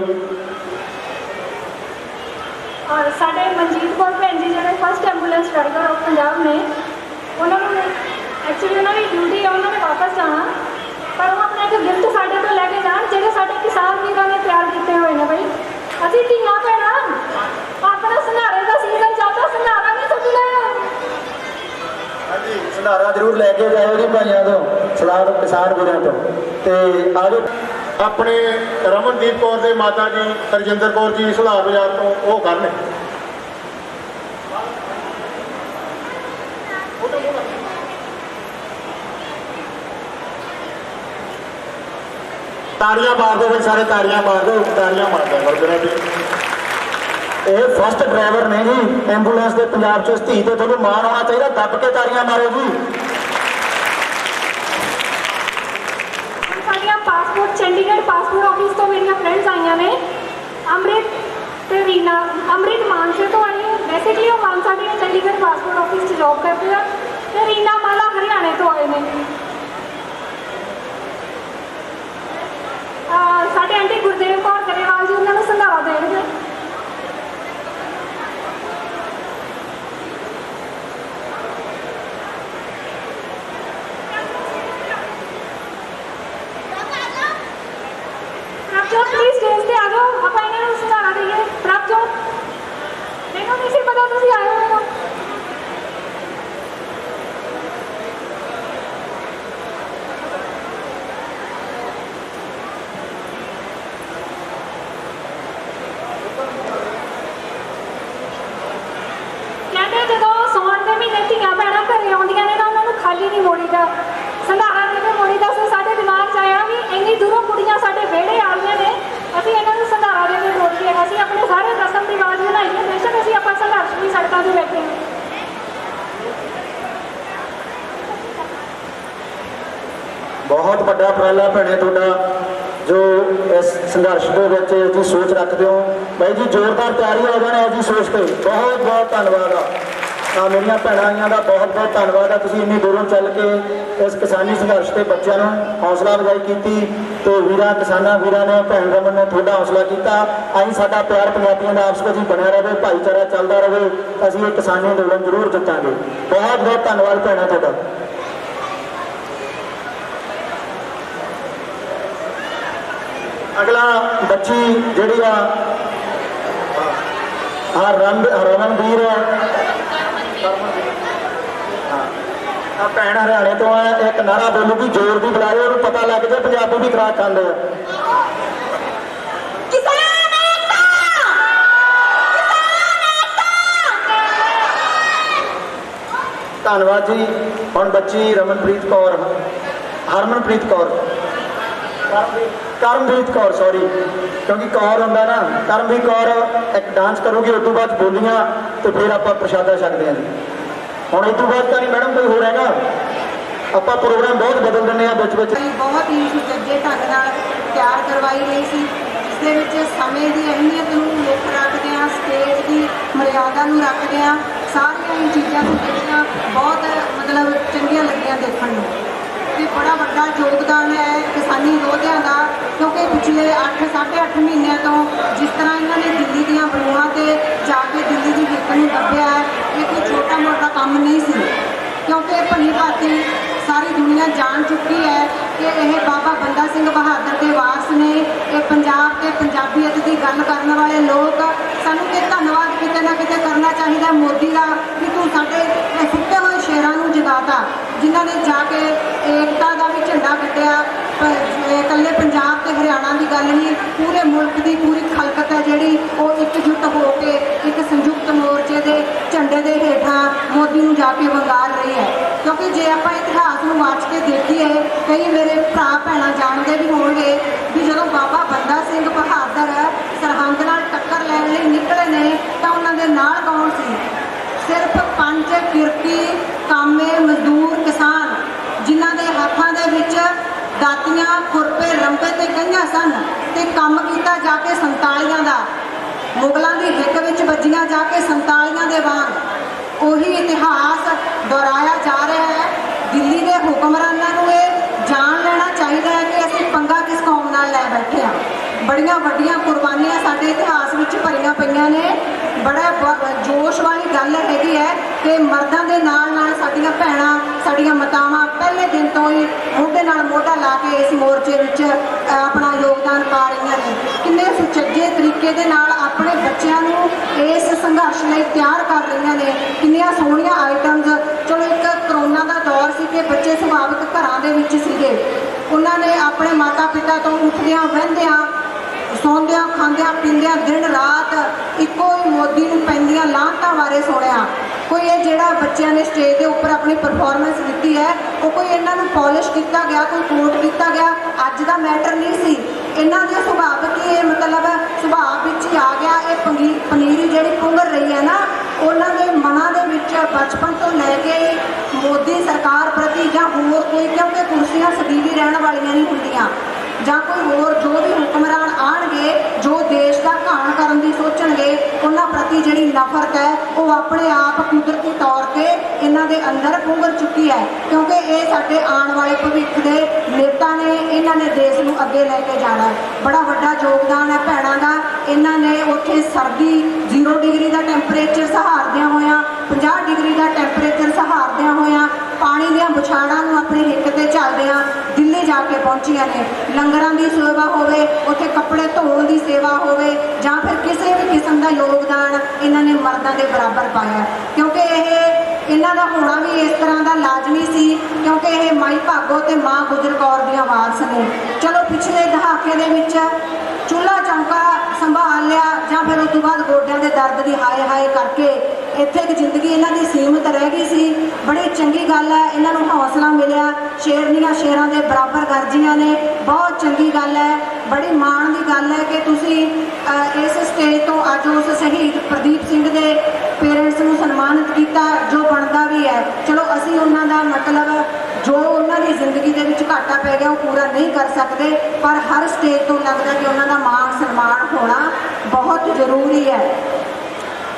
और साडे मनजीत कौर भैन जी जो first ambulance driver of Punjab ने, उन्होंने एक्चुअली उन्होंने ड्यूटी है, उन्होंने वापस जाना, पर वो अपना एक गिफ्ट साडे तो लैके जान जो साडे किसान वीरों ने तैयार किए हुए हैं। बई असीं धीआं भैणां अपना संघारे का सीजन चलता, संघारा नहीं सुट लिया। हाँ जी, संघारा जरूर लैके जाओ जी भाइयों तो, सलाह किसान वीरों तो। ते आज अपने रमनदीप कौर के माता जी हरजिंदर कौर जी सुधार बाजार तो वो करने ताड़ियां मार दो, फिर सारे ताड़ियां मार दो, ताड़ियां मार दो गुरबरा जी। ये फस्ट ड्राइवर ने जी एंबूलेंस के पंजाब च, धी तो थोड़ा मान होना चाहिए, दब के ताड़ियां मारो जी। साडियां पासपोर्ट चंडीगढ़ पासपोर्ट ऑफिस तो मेरी फ्रेंड्स आईयां ने, अमृत ते रीना, अमृत मानसे तो आई है, बेसिकली वो मानसा दी चंडीगढ़ पासपोर्ट ऑफिस च जॉब करते हैं, ते रीना माला हरियाणे तो आए ने। साडे आंटी गुरदेव कौर गरेवाल जी उन्होंने संघारा देंगे। प्रभजोत प्लीज स्टेज पे आ जाओ, आप इन्होंने संघारा देंगे। प्रभजोत मैनू नहीं सी पता तुसीं आए हो। खाली नहीं मोड़ीदा, संघारा नहीं मोड़ीदा। से साढ़े दिमाग च आया भी इन्नी दूरों कुड़ियां साढ़े वेड़े आ रही ने, असीं इन्हां नूं संघारा दे के मोड़ीए। असीं अपने सारे रस्म रिवाज बनाइए, बेशक असीं आपां संघर्ष भी सड़कों ते बैठे हैं। ਬਹੁਤ ਵੱਡਾ ਉਪਰਾਲਾ ਭੈਣੇ ਤੁਹਾਡਾ ਜੋ ਇਸ ਸੰਘਰਸ਼ ਦੇ ਵਿੱਚ ਜੀ ਸੋਚ ਰੱਖਦੇ ਹੋ। ਬਾਈ ਜੀ ਜ਼ੋਰਦਾਰ ਤਿਆਰੀ ਹੋ ਜਾਣਾ ਜੀ ਸੋਚ ਤੇ। ਬਹੁਤ ਬਹੁਤ ਧੰਨਵਾਦ ਆ ਮੇਰੀਆਂ ਭੈਣਾਂ ਆਈਆਂ ਦਾ ਬਹੁਤ ਬਹੁਤ ਧੰਨਵਾਦ ਆ। ਤੁਸੀਂ ਇੰਨੀ ਦੂਰੋਂ ਚੱਲ ਕੇ ਇਸ ਕਿਸਾਨੀ ਸੰਘਰਸ਼ ਦੇ ਬੱਚਿਆਂ ਨੂੰ ਹੌਸਲਾ ਅਫਜ਼ਾਈ ਕੀਤੀ ਤੇ ਵੀਰਾਂ ਕਿਸਾਨਾਂ ਵੀਰਾਂ ਨੇ ਭੈਣ ਰਮਨ ਨੇ ਤੁਹਾਡਾ ਹੌਸਲਾ ਕੀਤਾ। ਆਈ ਸਾਡਾ ਪਿਆਰ ਪੰਜਾਬੀਆਂ ਦਾ ਆਪਸ ਵਿੱਚ ਹੀ ਬਣਿਆ ਰਹੇ, ਭਾਈਚਾਰਾ ਚੱਲਦਾ ਰਹੇ, ਅਸੀਂ ਇਹ ਕਿਸਾਨੀ ਅੰਦੋਲਨ ਜ਼ਰੂਰ ਜਿੱਤਾਂਗੇ। ਬਹੁਤ ਬਹੁਤ ਧੰਨਵਾਦ ਭੈਣਾਂ ਤੁਹਾਡਾ। ਅਗਲਾ ਬੱਚੀ ਜਿਹੜੀ ਆ ਰਮਨਵੀਰ ਆ ਭੈਣ ਹਰਿਆਣੇ ਤੋਂ ਆ। ਇੱਕ ਨਾਰਾ ਬੋਲੂਗੀ ਜ਼ੋਰ ਦੀ ਬੁਲਾਇਓ, ਉਹਨੂੰ ਪਤਾ ਲੱਗ ਜਾਏ ਪੰਜਾਬੀ ਵੀ ਖਰਾਕ ਖਾਂਦੇ ਆ। ਧੰਨਵਾਦ ਜੀ। ਹੁਣ ਬੱਚੀ ਰਮਨਪ੍ਰੀਤ ਕੌਰ ਹਰਮਨਪ੍ਰੀਤ ਕੌਰ ਕਰਮਜੀਤ ਕੌਰ ਸੌਰੀ ਕਿਉਂਕਿ ਕੌਰ ਹੁੰਦਾ ਨਾ, ਕਰਮਜੀਤ ਕੌਰ ਇੱਕ ਡਾਂਸ ਕਰੂਗੀ, ਉਸ ਤੋਂ ਬਾਅਦ ਬੋਲੀਆਂ ਤੇ ਫਿਰ ਆਪਾਂ ਪ੍ਰਸ਼ਾਦਾ ਛਕਦੇ ਹਾਂ ਜੀ। ਹੁਣ ਇਸ ਤੋਂ ਬਾਅਦ ਤਾਂ ਨਹੀਂ ਮੈਡਮ ਕੋਈ ਹੋਰ ਹੈਗਾ, ਆਪਾਂ ਪ੍ਰੋਗਰਾਮ ਬਹੁਤ ਬਦਲ ਦਿੰਦੇ ਆ ਵਿੱਚ ਵਿੱਚ। ਬਹੁਤ ਹੀ ਸੁਚੱਜੇ ਢੰਗ ਨਾਲ ਤਿਆਰ ਕਰਵਾਈ ਗਈ ਸੀ, ਜਿਸ ਦੇ ਵਿੱਚ ਸਮੇਂ ਦੀ ਅਹਿਮੀਅਤ ਨੂੰ ਮੁੱਖ ਰੱਖਦੇ ਹਾਂ, ਸਟੇਜ ਦੀ ਮਰਿਆਦਾ ਨੂੰ ਰੱਖਦੇ ਹਾਂ। ਸਾਰੀਆਂ ਹੀ ਚੀਜ਼ਾਂ ਨੂੰ ਜਿਹੜੀਆਂ ਬਹੁਤ ਮਤਲਬ ਚੰਗੀਆਂ ਲੱਗੀਆਂ ਦੇਖਣ ਨੂੰ, ਤੇ ਬੜਾ ਵੱਡਾ ਯੋਗਦਾਨ ਹੈ ਕਿਸਾਨੀ ਯੋਧਿਆਂ ਦਾ, ਕਿਉਂਕਿ ਪਿਛਲੇ 8-8.5 ਮਹੀਨਿਆਂ ਤੋਂ ਜਿਸ ਤਰ੍ਹਾਂ ਇਹਨਾਂ ਨੇ ਦਿੱਲੀ ਦੀਆਂ ਬਲੂਆਂ ਤੇ ਜਾ ਕੇ ਦਿੱਲੀ ਦੀ ਹਿੱਕ ਨੂੰ ਦੱਬਿਆ ਹੈ, ਇਹ ਕੋਈ ਛੋਟਾ ਮੋਟਾ ਕੰਮ ਨਹੀਂ ਸੀ, ਕਿਉਂਕਿ ਭਲੀ ਭਾਂਤੀ ਸਾਰੀ ਦੁਨੀਆ ਜਾਣ ਚੁੱਕੀ ਹੈ ਕਿ ਇਹ ਬਾਬਾ ਬੰਦਾ ਸਿੰਘ ਬਹਾਦਰ ਦੇ ਵਾਰਸ ਨੇ। ਇਹ ਪੰਜਾਬ ਤੇ ਪੰਜਾਬੀਅਤ ਦੀ ਗੱਲ ਕਰਨ ਵਾਲੇ ਲੋਕ, ਸਾਨੂੰ ਤੇ ਧੰਨਵਾਦ ਕਿਤੇ ਨਾ ਕਿਤੇ ਕਰਨਾ ਚਾਹੀਦਾ ਮੋਦੀ ਦਾ ਕਿ ਤੂੰ ਸਾਡੇ ਸੁੱਤੇ ਹੋਏ ਸ਼ੇਰਾਂ ਨੂੰ ਜਗਾਤਾ, ਜਿਨ੍ਹਾਂ ਨੇ ਜਾ ਕੇ ਏਕਤਾ ਦਾ ਵੀ ਝੰਡਾ ਕੱਢਿਆ। ਇਕੱਲੇ ਪੰਜਾਬ ਤੇ ਹਰਿਆਣਾ ਦੀ ਗੱਲ ਨਹੀਂ, ਪੂਰੇ ਮੁਲਕ ਦੀ ਪੂਰੀ ਖਲਕਤ ਹੈ ਜਿਹੜੀ ਉਹ ਇਕਜੁੱਟ ਹੋ ਕੇ ਇੱਕ ਸੰਯੁਕਤ ਮੋਰਚੇ ਦੇ ਝੰਡੇ ਦੇ ਹੇਠਾਂ ਮੋਦੀ ਨੂੰ ਜਾ ਕੇ ਵੰਗਾਰ ਰਹੀ ਹੈ। ਕਿਉਂਕਿ ਜੇ ਆਪਾਂ ਇਤਿਹਾਸ ਨੂੰ ਵਾਚ ਕੇ ਦੇਖੀਏ, ਕਈ ਮੇਰੇ ਭਰਾ ਭੈਣਾਂ ਜਾਣਦੇ ਵੀ ਹੋਣਗੇ ਵੀ ਜਦੋਂ ਬਾਬਾ ਬੰਦਾ ਸਿੰਘ ਬਹਾਦਰ ਸਰਹੰਦ ਨਾਲ ਟੱਕਰ ਲੈਣ ਲਈ ਨਿਕਲੇ ਨੇ ਤਾਂ ਉਹਨਾਂ ਦੇ ਨਾਲ ਕੌਣ ਸੀ? ਸਿਰਫ 5 ਕਿਰਤੀ ਕਾਮੇ ਮਜ਼ਦੂਰ ਕਿਸਾਨ, ਜਿਨ੍ਹਾਂ ਦੇ ਹੱਥਾਂ ਦੇ ਵਿੱਚ ਦਾਤੀਆਂ, ਖੁਰਪੇ, ਰੰਬੇ ਤੇ ਕਹੀਆਂ ਸਨ, ਤੇ ਕੰਮ ਕੀਤਾ ਜਾ ਕੇ 47 ਦਾ, ਮੁਗਲਾਂ ਦੀ ਹਿੱਕ ਵਿੱਚ ਵੱਜੀਆਂ ਜਾ ਕੇ 47 ਦੇ ਵਾਂਗ। ਉਹੀ ਇਤਿਹਾਸ ਦੁਹਰਾਇਆ ਜਾ ਰਿਹਾ ਹੈ। ਦਿੱਲੀ ਦੇ ਹੁਕਮਰਾਨਾਂ ਨੂੰ ਇਹ ਜਾਣ ਲੈਣਾ ਚਾਹੀਦਾ ਹੈ ਕਿ ਅਸੀਂ ਪੰਗਾ ਕਿਸ ਕੌਮ ਨਾਲ ਲੈ ਬੈਠੇ ਹਾਂ। ਬੜੀਆਂ ਵੱਡੀਆਂ ਕੁਰਬਾਨੀਆਂ ਸਾਡੇ ਇਤਿਹਾਸ ਵਿੱਚ ਭਰੀਆਂ ਪਈਆਂ ਨੇ। ਬੜਾ ਜੋਸ਼ ਵਾਲੀ ਗੱਲ ਹੈਗੀ ਹੈ ਕਿ ਮਰਦਾਂ ਦੇ ਨਾਲ ਨਾਲ ਸਾਡੀਆਂ ਭੈਣਾਂ, ਸਾਡੀਆਂ ਮਾਤਾਵਾਂ ਪਹਿਲੇ ਦਿਨ ਤੋਂ ਹੀ ਮੋਢੇ ਨਾਲ ਮੋਢਾ ਲਾ ਕੇ ਇਸ ਮੋਰਚੇ ਵਿੱਚ ਆਪਣਾ ਯੋਗਦਾਨ ਪਾ ਰਹੀਆਂ ਨੇ। ਕਿੰਨੇ ਸੁਚੱਜੇ ਤਰੀਕੇ ਦੇ ਨਾਲ ਆਪਣੇ ਬੱਚਿਆਂ ਨੂੰ ਇਸ ਸੰਘਰਸ਼ ਲਈ ਤਿਆਰ ਕਰ ਰਹੀਆਂ ਨੇ। ਕਿੰਨੀਆਂ ਸੋਹਣੀਆਂ ਆਈਟਮਸ। ਚਲੋ ਇੱਕ ਕਰੋਨਾ ਦਾ ਦੌਰ ਸੀ ਕਿ ਬੱਚੇ ਸੁਭਾਵਿਕ ਘਰਾਂ ਦੇ ਵਿੱਚ ਸੀਗੇ, ਉਹਨਾਂ ਨੇ ਆਪਣੇ ਮਾਤਾ ਪਿਤਾ ਤੋਂ ਉੱਠਦਿਆਂ ਬਹਿੰਦਿਆਂ ਸੌਂਦਿਆਂ ਖਾਂਦਿਆਂ ਪੀਂਦਿਆਂ ਦਿਨ ਰਾਤ ਇੱਕੋ ਹੀ ਮੋਦੀ ਨੂੰ ਪੈਂਦੀਆਂ ਲਾਹਨਤਾਂ ਬਾਰੇ ਸੁਣਿਆ। ਕੋਈ ਇਹ ਜਿਹੜਾ ਬੱਚਿਆਂ ਨੇ ਸਟੇਜ ਦੇ ਉੱਪਰ ਆਪਣੀ ਪਰਫਾਰਮੈਂਸ ਦਿੱਤੀ ਹੈ, ਉਹ ਕੋਈ ਇਹਨਾਂ ਨੂੰ ਪੋਲਿਸ਼ ਕੀਤਾ ਗਿਆ, ਕੋਈ ਕੋਟ ਕੀਤਾ ਗਿਆ ਅੱਜ ਦਾ ਮੈਟਰ ਨਹੀਂ ਸੀ। ਇਹਨਾਂ ਦੇ ਸੁਭਾਵਿਕ ਹੀ ਇਹ ਮਤਲਬ ਸੁਭਾਅ ਵਿੱਚ ਹੀ ਆ ਗਿਆ। ਇਹ ਪਨੀਰੀ ਜਿਹੜੀ ਪੁੰਗਰ ਰਹੀ ਹੈ ਨਾ, ਉਹਨਾਂ ਦੇ ਮਨਾਂ ਦੇ ਵਿੱਚ ਬਚਪਨ ਤੋਂ ਲੈ ਕੇ ਮੋਦੀ ਸਰਕਾਰ ਪ੍ਰਤੀ ਜਾਂ ਹੋਰ ਕੋਈ, ਕਿਉਂਕਿ ਕੁਰਸੀਆਂ ਸਦੀਵੀ ਰਹਿਣ ਵਾਲੀਆਂ ਨਹੀਂ ਹੁੰਦੀਆਂ, ਜਾਂ ਕੋਈ ਹੋਰ ਜੋ ਵੀ ਹੁਕਮਰਾਨ ਆਣਗੇ ਜੋ ਦੇਸ਼ ਦਾ ਘਾਣ ਕਰਨ ਦੀ ਸੋਚਣਗੇ, ਉਹਨਾਂ ਪ੍ਰਤੀ ਜਿਹੜੀ ਨਫ਼ਰਤ ਹੈ ਉਹ ਆਪਣੇ ਆਪ ਕੁਦਰਤੀ ਤੌਰ ਤੇ ਇਹਨਾਂ ਦੇ ਅੰਦਰ ਪੁੰਗਰ ਚੁੱਕੀ ਹੈ। ਕਿਉਂਕਿ ਇਹ ਸਾਡੇ ਆਉਣ ਵਾਲੇ ਭਵਿੱਖ ਦੇ ਨੇਤਾ ਨੇ, ਇਹਨਾਂ ਨੇ ਦੇਸ਼ ਨੂੰ ਅੱਗੇ ਲੈ ਕੇ ਜਾਣਾ। ਬੜਾ ਵੱਡਾ ਯੋਗਦਾਨ ਹੈ ਭੈਣਾਂ ਦਾ। ਇਹਨਾਂ ਨੇ ਉੱਥੇ ਸਰਦੀ 0 ਡਿਗਰੀ ਦਾ ਟੈਂਪਰੇਚਰ ਸਹਾਰਦਿਆਂ ਹੋਇਆਂ, 50 ਡਿਗਰੀ ਦਾ ਟੈਂਪਰੇਚਰ ਸਹਾਰਦਿਆਂ ਹੋਇਆਂ, ਪਾਣੀ ਦੀਆਂ ਬੁਛਾੜਾਂ ਨੂੰ ਆਪਣੇ ਹਿੱਕ ਤੇ ਝੱਲਦਿਆਂ ਦਿੱਲੀ ਜਾ ਕੇ ਪਹੁੰਚੀਆਂ ਨੇ। ਲੰਗਰਾਂ ਦੀ ਸੇਵਾ ਹੋਵੇ, ਉੱਥੇ ਕੱਪੜੇ ਧੋਣ ਦੀ ਸੇਵਾ ਹੋਵੇ, ਜਾਂ ਫਿਰ ਕਿਸੇ ਵੀ ਕਿਸਮ ਦਾ ਯੋਗਦਾਨ ਇਹਨਾਂ ਨੇ ਮਰਦਾਂ ਦੇ ਬਰਾਬਰ ਪਾਇਆ। ਕਿਉਂਕਿ ਇਹਨਾਂ ਦਾ ਹੋਣਾ ਵੀ ਇਸ ਤਰ੍ਹਾਂ ਦਾ ਲਾਜ਼ਮੀ ਸੀ, ਕਿਉਂਕਿ ਇਹ ਮਾਈ ਭਾਗੋ ਤੇ ਮਾਂ ਗੁਜਰ ਕੌਰ ਦੀਆਂ ਵਾਰਸ ਨੇ। ਚਲੋ ਪਿਛਲੇ ਦਹਾਕੇ ਦੇ ਵਿੱਚ ਚੁੱਲ੍ਹਾ ਚੌਂਕਾ ਸੰਭਾਲ ਲਿਆ, ਜਾਂ ਫਿਰ ਉਸ ਤੋਂ ਬਾਅਦ ਗੋਡਿਆਂ ਦੇ ਦਰਦ ਦੀ ਹਾਏ ਹਾਏ ਕਰਕੇ ਇੱਥੇ ਇੱਕ ਜ਼ਿੰਦਗੀ ਇਹਨਾਂ ਦੀ ਸੀਮਤ ਰਹਿ ਗਈ ਸੀ। ਬੜੀ ਚੰਗੀ ਗੱਲ ਹੈ, ਇਹਨਾਂ ਨੂੰ ਹੌਸਲਾ ਮਿਲਿਆ, ਸ਼ੇਰਨੀਆਂ ਸ਼ੇਰਾਂ ਦੇ ਬਰਾਬਰ ਗਰਜੀਆਂ ਨੇ। ਬਹੁਤ ਚੰਗੀ ਗੱਲ ਹੈ, ਬੜੀ ਮਾਣ ਦੀ ਗੱਲ ਹੈ ਕਿ ਤੁਸੀਂ ਇਸ ਸਟੇਜ ਤੋਂ ਅੱਜ ਉਸ ਸ਼ਹੀਦ ਪ੍ਰਦੀਪ ਸਿੰਘ ਦੇ ਪੇਰੈਂਟਸ ਨੂੰ ਸਨਮਾਨਿਤ ਕੀਤਾ, ਜੋ ਬਣਦਾ ਵੀ ਹੈ। ਚਲੋ ਅਸੀਂ ਉਹਨਾਂ ਦਾ ਮਤਲਬ ਜੋ ਉਹਨਾਂ ਦੀ ਜ਼ਿੰਦਗੀ ਦੇ ਵਿੱਚ ਘਾਟਾ ਪੈ ਗਿਆ ਉਹ ਪੂਰਾ ਨਹੀਂ ਕਰ ਸਕਦੇ, ਪਰ ਹਰ ਸਟੇਜ ਤੋਂ ਲੱਗਦਾ ਕਿ ਉਹਨਾਂ ਦਾ ਮਾਣ ਸਨਮਾਨ ਹੋਣਾ ਬਹੁਤ ਜ਼ਰੂਰੀ ਹੈ।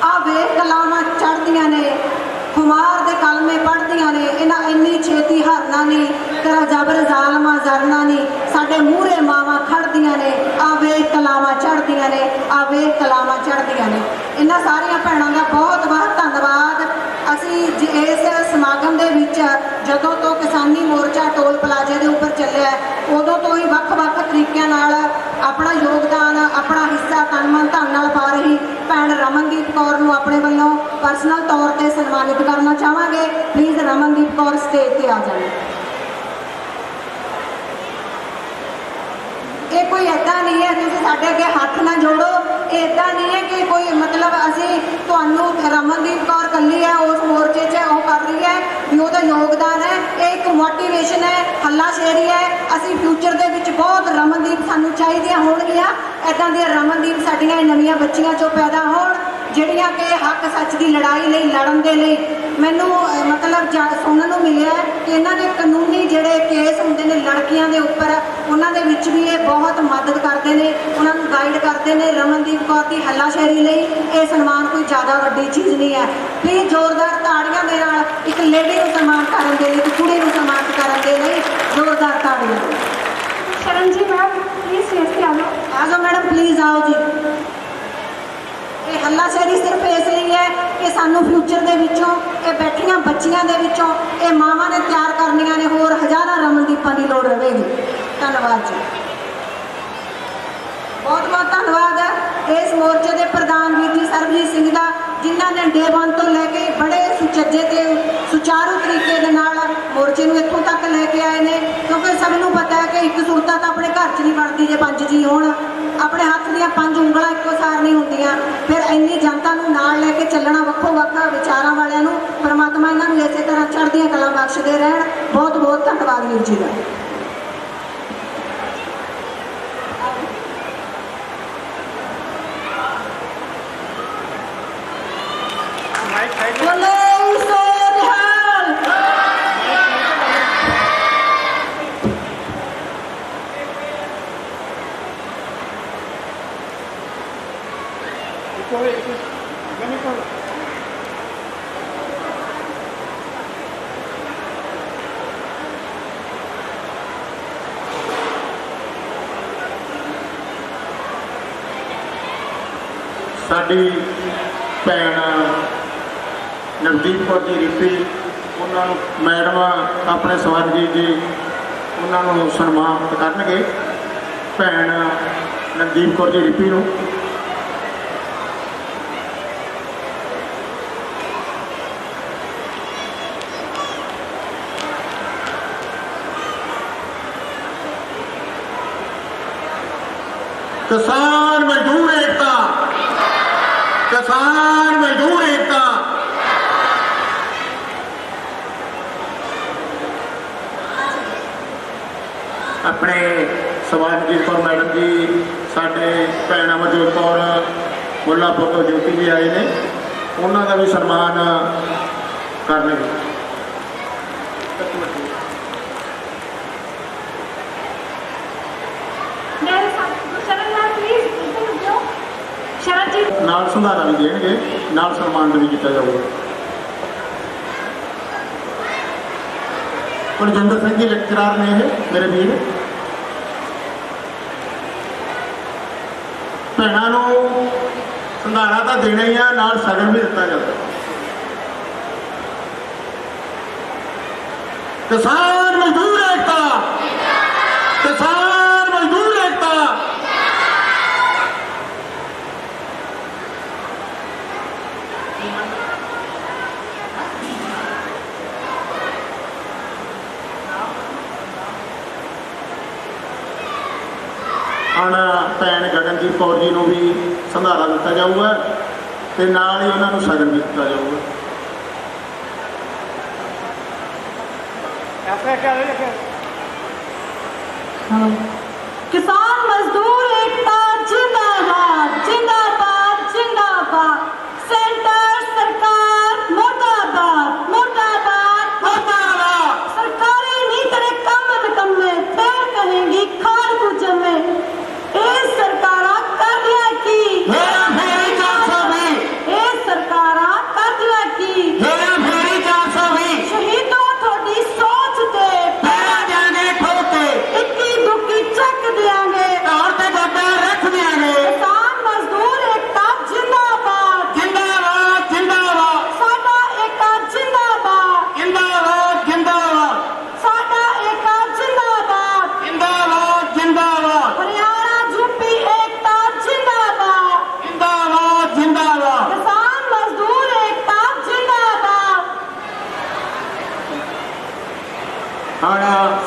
ਆ ਵੇਖ ਕਲਾਮਾਂ ਚੜ੍ਹਦੀਆਂ ਨੇ, ਖੁਮਾਰ ਦੇ ਕਲਮੇ ਪੜ੍ਹਦੀਆਂ ਨੇ, ਇਹਨਾਂ ਇੰਨੀ ਛੇਤੀ ਹਾਰਨਾ ਨਹੀਂ, ਤੇਰਾ ਜਬਰ ਜ਼ਾਲਮਾਂ ਜ਼ਰਨਾ ਨਹੀਂ, ਸਾਡੇ ਮੂਹਰੇ ਮਾਵਾਂ ਖੜਦੀਆਂ ਨੇ, ਆ ਵੇਖ ਕਲਾਮਾਂ ਚੜ੍ਹਦੀਆਂ ਨੇ, ਆ ਵੇਖ ਕਲਾਮਾਂ ਚੜ੍ਹਦੀਆਂ ਨੇ। ਇਹਨਾਂ ਸਾਰੀਆਂ ਭੈਣਾਂ ਦਾ ਬਹੁਤ ਬਹੁਤ ਧੰਨਵਾਦ। ਅਸੀਂ ਇਸ ਸਮਾਗਮ ਦੇ ਵਿੱਚ ਜਦੋਂ ਤੋਂ ਕਿਸਾਨੀ ਮੋਰਚਾ ਟੋਲ ਪਲਾਜ਼ੇ ਦੇ ਉੱਪਰ ਚੱਲਿਆ, ਉਦੋਂ ਤੋਂ ਹੀ ਵੱਖ-ਵੱਖ ਤਰੀਕਿਆਂ ਨਾਲ ਆਪਣਾ ਯੋਗਦਾਨ, ਆਪਣਾ ਹਿੱਸਾ ਤਨ ਮਨ ਧਨ ਨਾਲ ਪਾ ਰਹੀ ਭੈਣ ਰਮਨਦੀਪ ਕੌਰ ਨੂੰ ਆਪਣੇ ਵੱਲੋਂ ਪਰਸਨਲ ਤੌਰ ਤੇ ਸਨਮਾਨਿਤ ਕਰਨਾ ਚਾਹਾਂਗੇ। ਪਲੀਜ਼ ਰਮਨਦੀਪ ਕੌਰ ਸਟੇਜ ਤੇ ਆ ਜਾਵੇ। ਇਹ ਕੋਈ ਇੱਦਾਂ ਨਹੀਂ ਹੈ ਤੁਸੀਂ ਸਾਡੇ ਅੱਗੇ ਹੱਥ ਨਾ ਜੋੜੋ, ਇਹ ਇੱਦਾਂ ਨਹੀਂ ਹੈ ਕਿ ਕੋਈ ਮਤਲਬ ਅਸੀਂ ਤੁਹਾਨੂੰ ਰਮਨਦੀਪ ਕੌਰ ਇਕੱਲੀ ਹੈ ਉਸ ਮੋਰਚੇ 'ਚ ਉਹ ਕਰ ਰਹੀ ਹੈ ਵੀ ਉਹਦਾ ਯੋਗਦਾਨ ਹੈ, ਇਹ ਇੱਕ ਮੋਟੀਵੇਸ਼ਨ ਹੈ, ਹੱਲਾਸ਼ੇਰੀ ਹੈ। ਅਸੀਂ ਫਿਊਚਰ ਦੇ ਵਿੱਚ ਬਹੁਤ ਰਮਨਦੀਪ ਸਾਨੂੰ ਚਾਹੀਦੀਆਂ ਹੋਣਗੀਆਂ, ਇੱਦਾਂ ਦੀਆਂ ਰਮਨਦੀਪ ਸਾਡੀਆਂ ਨਵੀਆਂ ਬੱਚੀਆਂ 'ਚੋਂ ਪੈਦਾ ਹੋਣ ਜਿਹੜੀਆਂ ਕਿ ਹੱਕ ਸੱਚ ਦੀ ਲੜਾਈ ਲਈ ਲੜਨ ਦੇ ਲਈ। ਮੈਨੂੰ ਮਤਲਬ ਸੁਣਨ ਨੂੰ ਮਿਲਿਆ ਕਿ ਇਹਨਾਂ ਦੇ ਕਾਨੂੰਨੀ ਜਿਹੜੇ ਕੇਸ ਹੁੰਦੇ ਨੇ ਲੜਕੀਆਂ ਦੇ ਉੱਪਰ, ਉਹਨਾਂ ਦੇ ਵਿੱਚ ਵੀ ਇਹ ਬਹੁਤ ਮਦਦ ਕਰਦੇ ਨੇ, ਉਹਨਾਂ ਨੂੰ ਗਾਈਡ ਕਰਦੇ ਨੇ। ਰਮਨਦੀਪ ਕੌਰ ਦੀ ਹੱਲਾਸ਼ੇਰੀ ਲਈ ਇਹ ਸਨਮਾਨ ਕੋਈ ਜ਼ਿਆਦਾ ਵੱਡੀ ਚੀਜ਼ ਨਹੀਂ ਹੈ। ਪਲੀਜ਼ ਜ਼ੋਰਦਾਰ ਤਾੜੀਆਂ ਦੇ ਨਾਲ ਇੱਕ ਲੇਡੀ ਨੂੰ ਸਨਮਾਨ ਕਰਨ ਦੇ ਲਈ, ਇੱਕ ਕੁੜੀ ਨੂੰ ਸਨਮਾਨ ਕਰਨ ਦੇ ਲਈ ਜ਼ੋਰਦਾਰ ਤਾੜੀਆਂ। शरण जी मैम प्लीज स्टेज पे आ जाओ। ਆ ਜਾਓ ਮੈਡਮ, ਪਲੀਜ਼ ਆਓ ਜੀ। ਇਹ ਹੱਲਾਸ਼ੇਰੀ ਸਿਰਫ ਇਸ ਲਈ ਹੈ ਕਿ ਸਾਨੂੰ ਫਿਊਚਰ ਦੇ ਵਿੱਚੋਂ ਇਹ ਬੈਠੀਆਂ ਬੱਚੀਆਂ ਦੇ ਵਿੱਚੋਂ ਇਹ ਮਾਵਾਂ ਨੇ ਤਿਆਰ ਕਰਨੀਆਂ ਨੇ, ਹੋਰ ਹਜ਼ਾਰਾਂ ਰਮਨਦੀਪਾਂ ਦੀ ਲੋੜ ਰਹੇਗੀ। ਧੰਨਵਾਦ ਜੀ, ਬਹੁਤ ਬਹੁਤ ਧੰਨਵਾਦ ਹੈ ਇਸ ਮੋਰਚੇ ਦੇ ਪ੍ਰਧਾਨ ਵੀਰ ਜੀ ਸਰਬਜੀਤ ਸਿੰਘ ਦਾ, ਜਿਨ੍ਹਾਂ ਨੇ ਡੇ 1 ਤੋਂ ਲੈ ਕੇ ਬੜੇ ਸੁਚੱਜੇ ਤੇ ਸੁਚਾਰੂ ਤਰੀਕੇ ਦੇ ਨਾਲ ਮੋਰਚੇ ਨੂੰ ਇੱਥੋਂ ਤੱਕ ਲੈ ਕੇ ਆਏ ਨੇ। ਕਿਉਂਕਿ ਸਭ ਨੂੰ ਪਤਾ ਹੈ ਕਿ ਇੱਕ ਸੁਰਤਾ ਤਾਂ ਆਪਣੇ ਘਰ 'ਚ ਨਹੀਂ ਬਣਦੀ ਜੇ 5 ਜੀ ਹੋਣ, ਆਪਣੇ ਹੱਥ ਦੀਆਂ 5 ਉਂਗਲਾਂ ਇੱਕੋ ਸਾਰ ਨਹੀਂ ਹੁੰਦੀਆਂ। ਫਿਰ ਇੰਨੀ ਜਨਤਾ ਨੂੰ ਨਾਲ ਲੈ ਕੇ ਚੱਲਣਾ, ਵੱਖੋ ਵੱਖ ਵਿਚਾਰਾਂ ਵਾਲਿਆਂ ਨੂੰ ਪਰਮਾਤਮਾ ਇਹਨਾਂ ਨੂੰ ਇਸੇ ਤਰ੍ਹਾਂ ਚੜ੍ਹਦੀਆਂ ਕਲਾਂ ਬਖਸ਼ਦੇ ਰਹਿਣ। ਬਹੁਤ ਬਹੁਤ ਧੰਨਵਾਦ ਵੀਰ ਜੀ ਦਾ। ਬੋਲੇ ਸੋ ਨਿਹਾਲ। ਸਾਡੀ ਭੈਣ ਨਵਦੀਪ ਕੌਰ ਜੀ ਰਿਪੀ, ਉਹਨਾਂ ਨੂੰ ਮੈਡਮ ਆਪਣੇ ਸਵਰਜੀਤ ਜੀ ਉਹਨਾਂ ਨੂੰ ਸਨਮਾਨਿਤ ਕਰਨਗੇ। ਭੈਣ ਨਵਦੀਪ ਕੌਰ ਜੀ ਰਿਪੀ ਨੂੰ किसान मजदूर एकता, किसान मजदूर एकता। अपने सवालजीत कौर मैडम जी, साढ़े भैन अमरजोत कौर मुल्लापुर तो ज्योति जी आए ने, उन्हों का भी सन्मान कर लेंगे। शरण जी नाल संधारा भी देंगे, नाल सन्मान भी किया जाऊगा। परजिंदर सिंह जी लेक्चरार ने ये मेरे वीर, भैनों को संधारा तो देना ही है, नाल सगन भी दिता जाता। किसान मजदूर एकता, किसान मजदूर एकता। ਹੁਣ ਭੈਣ ਗਗਨਦੀਪ ਕੌਰ ਜੀ ਨੂੰ ਵੀ ਸੰਧਾਰਾ ਦਿੱਤਾ ਜਾਊਗਾ ਤੇ ਨਾਲ ਹੀ ਉਹਨਾਂ ਨੂੰ ਸ਼ਗਨ ਵੀ ਦਿੱਤਾ ਜਾਊਗਾ। किसान मजदूर एकता जिंदाबाद, जिंदाबाद, जिंदाबाद। सेंटर सरकार मुर्दाबाद, मुर्दाबाद, मुर्दाबाद। सरकारी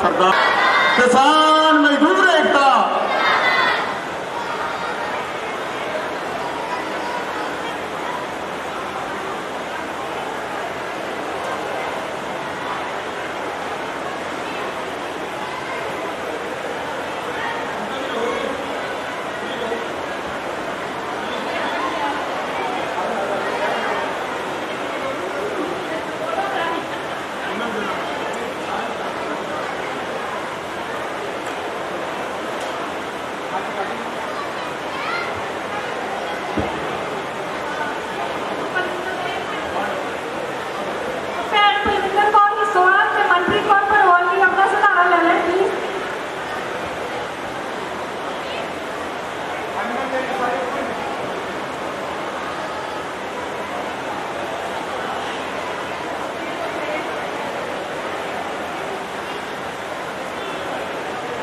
ਕਰਦਾ। ਕਿਸਾਨ ਮਜ਼ਦੂਰ ਏਕਤਾ, ਭੈਣ ਪਲਵਿੰਦਰ ਕੌਰ ਹਿੱਸੋਆ ਤੇ ਮਨਪ੍ਰੀਤ ਕੌਰ ਭਰੋਲ ਵੀ ਆਪਣਾ ਸਹਾਰਾ ਲੈ ਲੈਣ ਪਲੀਜ਼।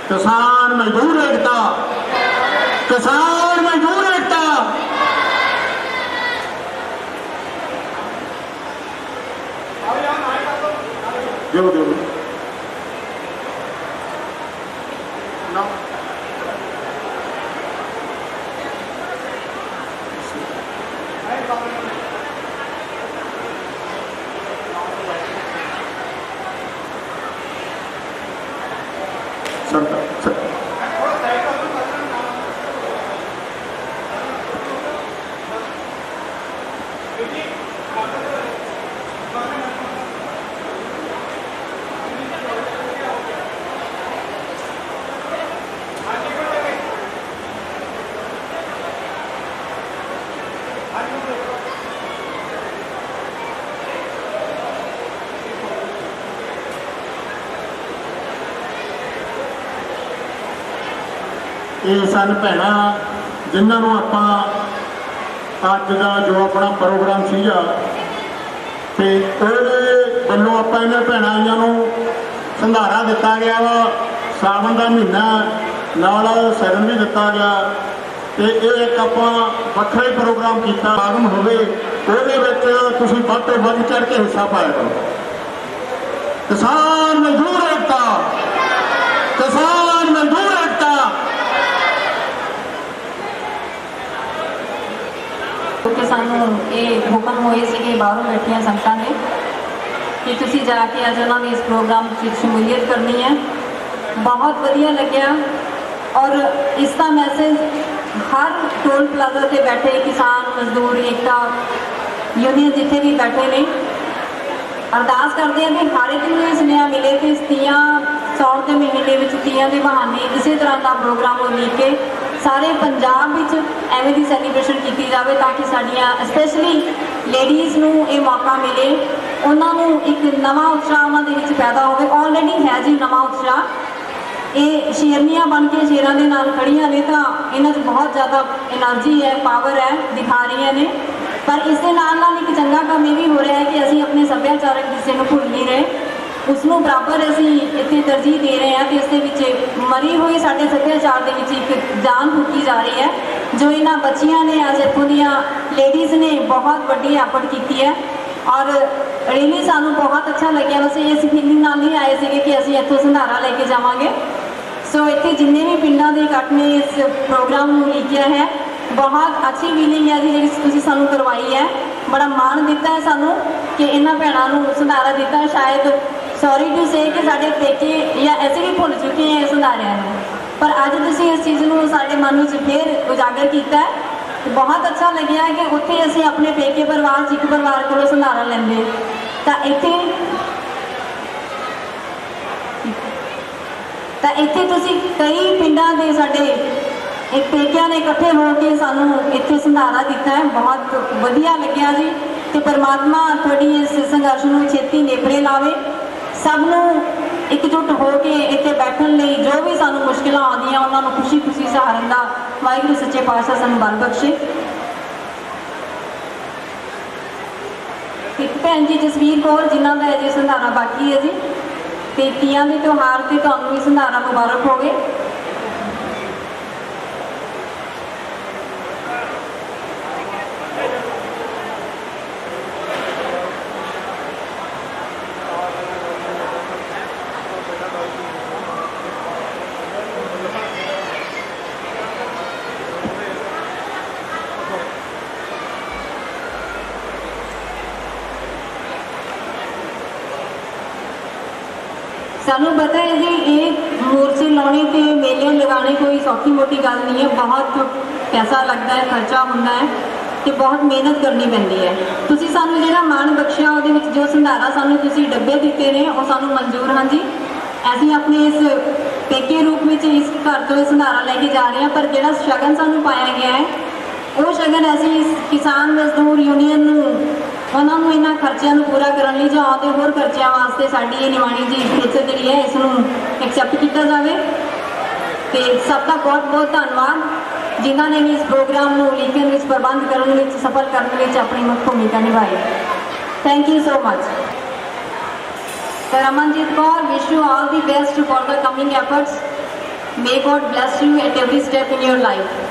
किसान मजदूर एकता, किसान मजदूर एकता। दो No. ਇਹ ਸਨ ਭੈਣਾਂ ਜਿਨ੍ਹਾਂ ਨੂੰ ਆਪਾਂ ਅੱਜ ਦਾ ਜੋ ਆਪਣਾ ਪ੍ਰੋਗਰਾਮ ਸੀਗਾ ਤੇ ਉਹਦੇ ਵੱਲੋਂ ਆਪਾਂ ਇਹਨਾਂ ਭੈਣਾਂ ਆਈਆਂ ਨੂੰ ਸੰਧਾਰਾ ਦਿੱਤਾ ਗਿਆ ਵਾ। ਸਾਵਣ ਦਾ ਮਹੀਨਾ ਨਾਲ ਸ਼ਗਨ ਵੀ ਦਿੱਤਾ ਗਿਆ ਤੇ ਇਹ ਇੱਕ ਆਪਾਂ ਵੱਖਰਾ ਹੀ ਪ੍ਰੋਗਰਾਮ ਕੀਤਾ। ਆਗਮ ਹੋਵੇ ਉਹਦੇ ਵਿੱਚ ਤੁਸੀਂ ਵੱਧ ਤੋਂ ਵੱਧ ਚੜ੍ਹ ਕੇ ਹਿੱਸਾ ਪਾਇਆ ਕਰੋ। ਕਿਸਾਨ ਮਜ਼ਦੂਰ ਏਕਤਾ, ਕਿਸਾਨ ਮਜ਼ਦੂਰ ਏਕਤਾ। ਕਿਉਂਕਿ ਸਾਨੂੰ ਇਹ ਹੁਕਮ ਹੋਏ ਸੀਗੇ ਬਾਹਰੋਂ ਬੈਠੀਆਂ ਸੰਗਤਾਂ ਨੇ ਕਿ ਤੁਸੀਂ ਜਾ ਕੇ ਅੱਜ ਉਹਨਾਂ ਦੇ ਇਸ ਪ੍ਰੋਗਰਾਮ ਵਿੱਚ ਸ਼ਮੂਲੀਅਤ ਕਰਨੀ ਹੈ। ਬਹੁਤ ਵਧੀਆ ਲੱਗਿਆ ਔਰ ਇਸ ਦਾ ਮੈਸੇਜ ਹਰ ਟੋਲ ਪਲਾਜ਼ਾ ਤੇ ਬੈਠੇ ਕਿਸਾਨ ਮਜ਼ਦੂਰ ਏਕਤਾ ਯੂਨੀਅਨ ਜਿੱਥੇ ਵੀ ਬੈਠੇ ਨੇ ਅਰਦਾਸ ਕਰਦੇ ਹਾਂ ਕਿ ਹਰ ਇੱਕ ਨੂੰ ਇਹ ਸੁਨੇਹਾ ਮਿਲੇ ਕਿ ਤੀਆਂ ਸਾਉਣ ਦੇ ਮਹੀਨੇ ਵਿੱਚ ਤੀਆਂ ਦੇ ਬਹਾਨੇ ਕਿਸੇ ਤਰ੍ਹਾਂ ਦਾ ਪ੍ਰੋਗਰਾਮ ਉਲੀਕ ਕੇ ਸਾਰੇ ਪੰਜਾਬ ਵਿੱਚ ਐਵੇਂ ਦੀ ਸੈਲੀਬ੍ਰੇਸ਼ਨ ਕੀਤੀ ਜਾਵੇ ਤਾਂ ਕਿ ਸਾਡੀਆਂ ਸਪੈਸ਼ਲੀ ਲੇਡੀਜ਼ ਨੂੰ ਇਹ ਮੌਕਾ ਮਿਲੇ। ਉਹਨਾਂ ਨੂੰ ਇੱਕ ਨਵਾਂ ਉਤਸ਼ਾਹ ਉਹਨਾਂ ਦੇ ਵਿੱਚ ਪੈਦਾ ਹੋਵੇ। ਆਲਰੇਡੀ ਹੈ ਜੀ ਨਵਾਂ ਉਤਸ਼ਾਹ। ਇਹ ਸ਼ੇਰਨੀਆਂ ਬਣ ਕੇ ਸ਼ੇਰਾਂ ਦੇ ਨਾਲ ਖੜੀਆਂ ਨੇ ਤਾਂ ਇਹਨਾਂ 'ਚ ਬਹੁਤ ਜ਼ਿਆਦਾ એનર્ਜੀ ਹੈ, ਪਾਵਰ ਹੈ, ਦਿਖਾ ਰਹੀਆਂ ਨੇ। ਪਰ ਇਸ ਦੇ ਨਾਲ ਨਾਲ ਇੱਕ ਚੰਗਾ ਕੰਮ ਇਹ ਵੀ ਹੋ ਰਿਹਾ ਹੈ ਕਿ ਅਸੀਂ ਆਪਣੇ ਸੱਭਿਆਚਾਰਕ ਵਿਰਸੇ ਨੂੰ ਭੁੱਲ ਨਹੀਂ ਰਹੇ, ਉਸ ਨੂੰ ਬਰਾਬਰ ਅਸੀਂ ਇੱਥੇ ਤਰਜੀਹ ਦੇ ਰਹੇ ਹਾਂ ਤੇ ਇਸ ਦੇ ਵਿੱਚ ਮਰੀ ਹੋਈ ਸਾਡੇ ਸੱਭਿਆਚਾਰ ਦੇ ਵਿੱਚ ਇੱਕ ਜਾਨ ਫੂਕੀ ਜਾ ਰਹੀ ਹੈ ਜੋ ਇਹਨਾਂ ਬੱਚੀਆਂ ਨੇ ਅੱਜ ਇੱਥੋਂ ਦੀਆਂ ਲੇਡੀਜ਼ ਨੇ ਬਹੁਤ ਵੱਡੀ ਐਫਰਟ ਕੀਤੀ ਹੈ। ਔਰ ਰੀਲੀ ਸਾਨੂੰ ਬਹੁਤ ਅੱਛਾ ਲੱਗਿਆ। ਵੈਸੇ ਇਸ ਫੀਲਿੰਗ ਨਾਲ ਨਹੀਂ ਆਏ ਸੀਗੇ ਕਿ ਅਸੀਂ ਇੱਥੋਂ ਸੰਧਾਰਾ ਲੈ ਕੇ ਜਾਵਾਂਗੇ। ਸੋ ਇੱਥੇ ਜਿੰਨੇ ਵੀ ਪਿੰਡਾਂ ਦੇ ਇਕੱਠ ਨੇ ਇਸ ਪ੍ਰੋਗਰਾਮ ਨੂੰ ਲਿਖਿਆ ਹੈ ਬਹੁਤ ਅੱਛੀ ਫੀਲਿੰਗ ਹੈ ਜੀ ਜਿਹੜੀ ਤੁਸੀਂ ਸਾਨੂੰ ਕਰਵਾਈ ਹੈ। ਬੜਾ ਮਾਣ ਦਿੱਤਾ ਹੈ ਸਾਨੂੰ ਕਿ ਇਹਨਾਂ ਭੈਣਾਂ ਨੂੰ ਸੰਧਾਰਾ ਦਿੱਤਾ। ਸ਼ਾਇਦ ਸੌਰੀ ਟੂ ਸੇ ਕਿ ਸਾਡੇ ਪੇਕੇ ਜਾਂ ਅਸੀਂ ਵੀ ਭੁੱਲ ਚੁੱਕੇ ਹਾਂ ਸੰਧਾਰਿਆਂ ਨੂੰ, ਪਰ ਅੱਜ ਤੁਸੀਂ ਇਸ ਚੀਜ਼ ਨੂੰ ਸਾਡੇ ਮਨ ਵਿੱਚ ਫੇਰ ਉਜਾਗਰ ਕੀਤਾ ਹੈ। ਬਹੁਤ ਅੱਛਾ ਲੱਗਿਆ ਕਿ ਉੱਥੇ ਅਸੀਂ ਆਪਣੇ ਪੇਕੇ ਪਰਿਵਾਰ 'ਚ ਇੱਕ ਪਰਿਵਾਰ ਕੋਲੋਂ ਸੰਧਾਰਾ ਲੈਂਦੇ ਤਾਂ ਇੱਥੇ ਤੁਸੀਂ ਕਈ ਪਿੰਡਾਂ ਦੇ ਸਾਡੇ ਇੱਕ ਪੇਕਿਆਂ ਨੇ ਇਕੱਠੇ ਹੋ ਕੇ ਸਾਨੂੰ ਇੱਥੇ ਸੰਧਾਰਾ ਦਿੱਤਾ ਹੈ। ਬਹੁਤ ਵਧੀਆ ਲੱਗਿਆ ਜੀ ਤੇ ਪਰਮਾਤਮਾ ਤੁਹਾਡੀ ਇਸ ਸੰਘਰਸ਼ ਨੂੰ ਛੇਤੀ ਨੇਪਰੇ ਲਾਵੇ। ਸਭ ਨੂੰ ਇਕਜੁੱਟ ਹੋ ਕੇ ਇੱਥੇ ਬੈਠਣ ਲਈ ਜੋ ਵੀ ਸਾਨੂੰ ਮੁਸ਼ਕਿਲਾਂ ਆਉਂਦੀਆਂ ਉਹਨਾਂ ਨੂੰ ਖੁਸ਼ੀ ਖੁਸ਼ੀ ਸਹਾਰਨ ਦਾ ਵਾਹਿਗੁਰੂ ਸੱਚੇ ਪਾਤਸ਼ਾਹ ਸਾਨੂੰ ਬਲ ਬਖਸ਼ੇ। ਇੱਕ ਭੈਣ ਜੀ ਜਸਵੀਰ ਕੌਰ ਜਿਨ੍ਹਾਂ ਦਾ ਅਜੇ ਸੰਧਾਰਾ ਬਾਕੀ ਹੈ ਜੀ ਤੇ ਤੀਆਂ ਦੇ ਤਿਉਹਾਰ ਤੇ ਤੁਹਾਨੂੰ ਵੀ ਸੰਧਾਰਾ ਮੁਬਾਰਕ ਹੋਵੇ। ਸਾਨੂੰ ਪਤਾ ਹੈ ਜੀ ਇਹ ਮੋਰਚੇ ਲਾਉਣੇ ਤੇ ਮੇਲੇ ਲਗਾਉਣੇ ਕੋਈ ਸੌਖੀ ਮੋਟੀ ਗੱਲ ਨਹੀਂ ਹੈ, ਬਹੁਤ ਪੈਸਾ ਲੱਗਦਾ ਹੈ, ਖਰਚਾ ਹੁੰਦਾ ਹੈ ਤੇ ਬਹੁਤ ਮਿਹਨਤ ਕਰਨੀ ਪੈਂਦੀ ਹੈ। ਤੁਸੀਂ ਸਾਨੂੰ ਜਿਹੜਾ ਮਾਣ ਬਖਸ਼ਿਆ ਉਹਦੇ ਵਿੱਚ ਜੋ ਸੰਧਾਰਾ ਸਾਨੂੰ ਤੁਸੀਂ ਡੱਬੇ ਦਿੱਤੇ ਨੇ ਉਹ ਸਾਨੂੰ ਮਨਜ਼ੂਰ ਹਾਂ ਜੀ। ਅਸੀਂ ਆਪਣੇ ਇਸ ਪੇਕੇ ਰੂਪ ਵਿੱਚ ਇਸ ਘਰ ਤੋਂ ਇਹ ਸੰਧਾਰਾ ਲੈ ਕੇ ਜਾ ਰਹੇ ਹਾਂ, ਪਰ ਜਿਹੜਾ ਸ਼ਗਨ ਸਾਨੂੰ ਪਾਇਆ ਗਿਆ ਹੈ ਉਹ ਸ਼ਗਨ ਅਸੀਂ ਇਸ ਕਿਸਾਨ ਮਜ਼ਦੂਰ ਯੂਨੀਅਨ ਨੂੰ ਉਹਨਾਂ ਨੂੰ ਇਹਨਾਂ ਖਰਚਿਆਂ ਨੂੰ ਪੂਰਾ ਕਰਨ ਲਈ ਜਾਂ ਆਉਂਦੇ ਹੋਰ ਖਰਚਿਆਂ ਵਾਸਤੇ ਸਾਡੀ ਇਹ ਨਿਮਾਣੀ ਜੀ ਇੱਜ਼ਤ ਜਿਹੜੀ ਹੈ ਇਸ ਨੂੰ ਐਕਸੈਪਟ ਕੀਤਾ ਜਾਵੇ। ਤੇ ਸਭ ਦਾ ਬਹੁਤ ਬਹੁਤ ਧੰਨਵਾਦ ਜਿਨ੍ਹਾਂ ਨੇ ਇਸ ਪ੍ਰੋਗਰਾਮ ਨੂੰ ਲਿਖਣ ਵਿੱਚ ਪ੍ਰਬੰਧ ਕਰਨ ਵਿੱਚ ਸਫਲ ਕਰਨ ਵਿੱਚ ਆਪਣੀ ਮੁੱਖ ਭੂਮਿਕਾ ਨਿਭਾਈ। Thank you so much. Sir Amanjit Kaur, wish you all the best for the coming efforts. May God bless you at every step in your life.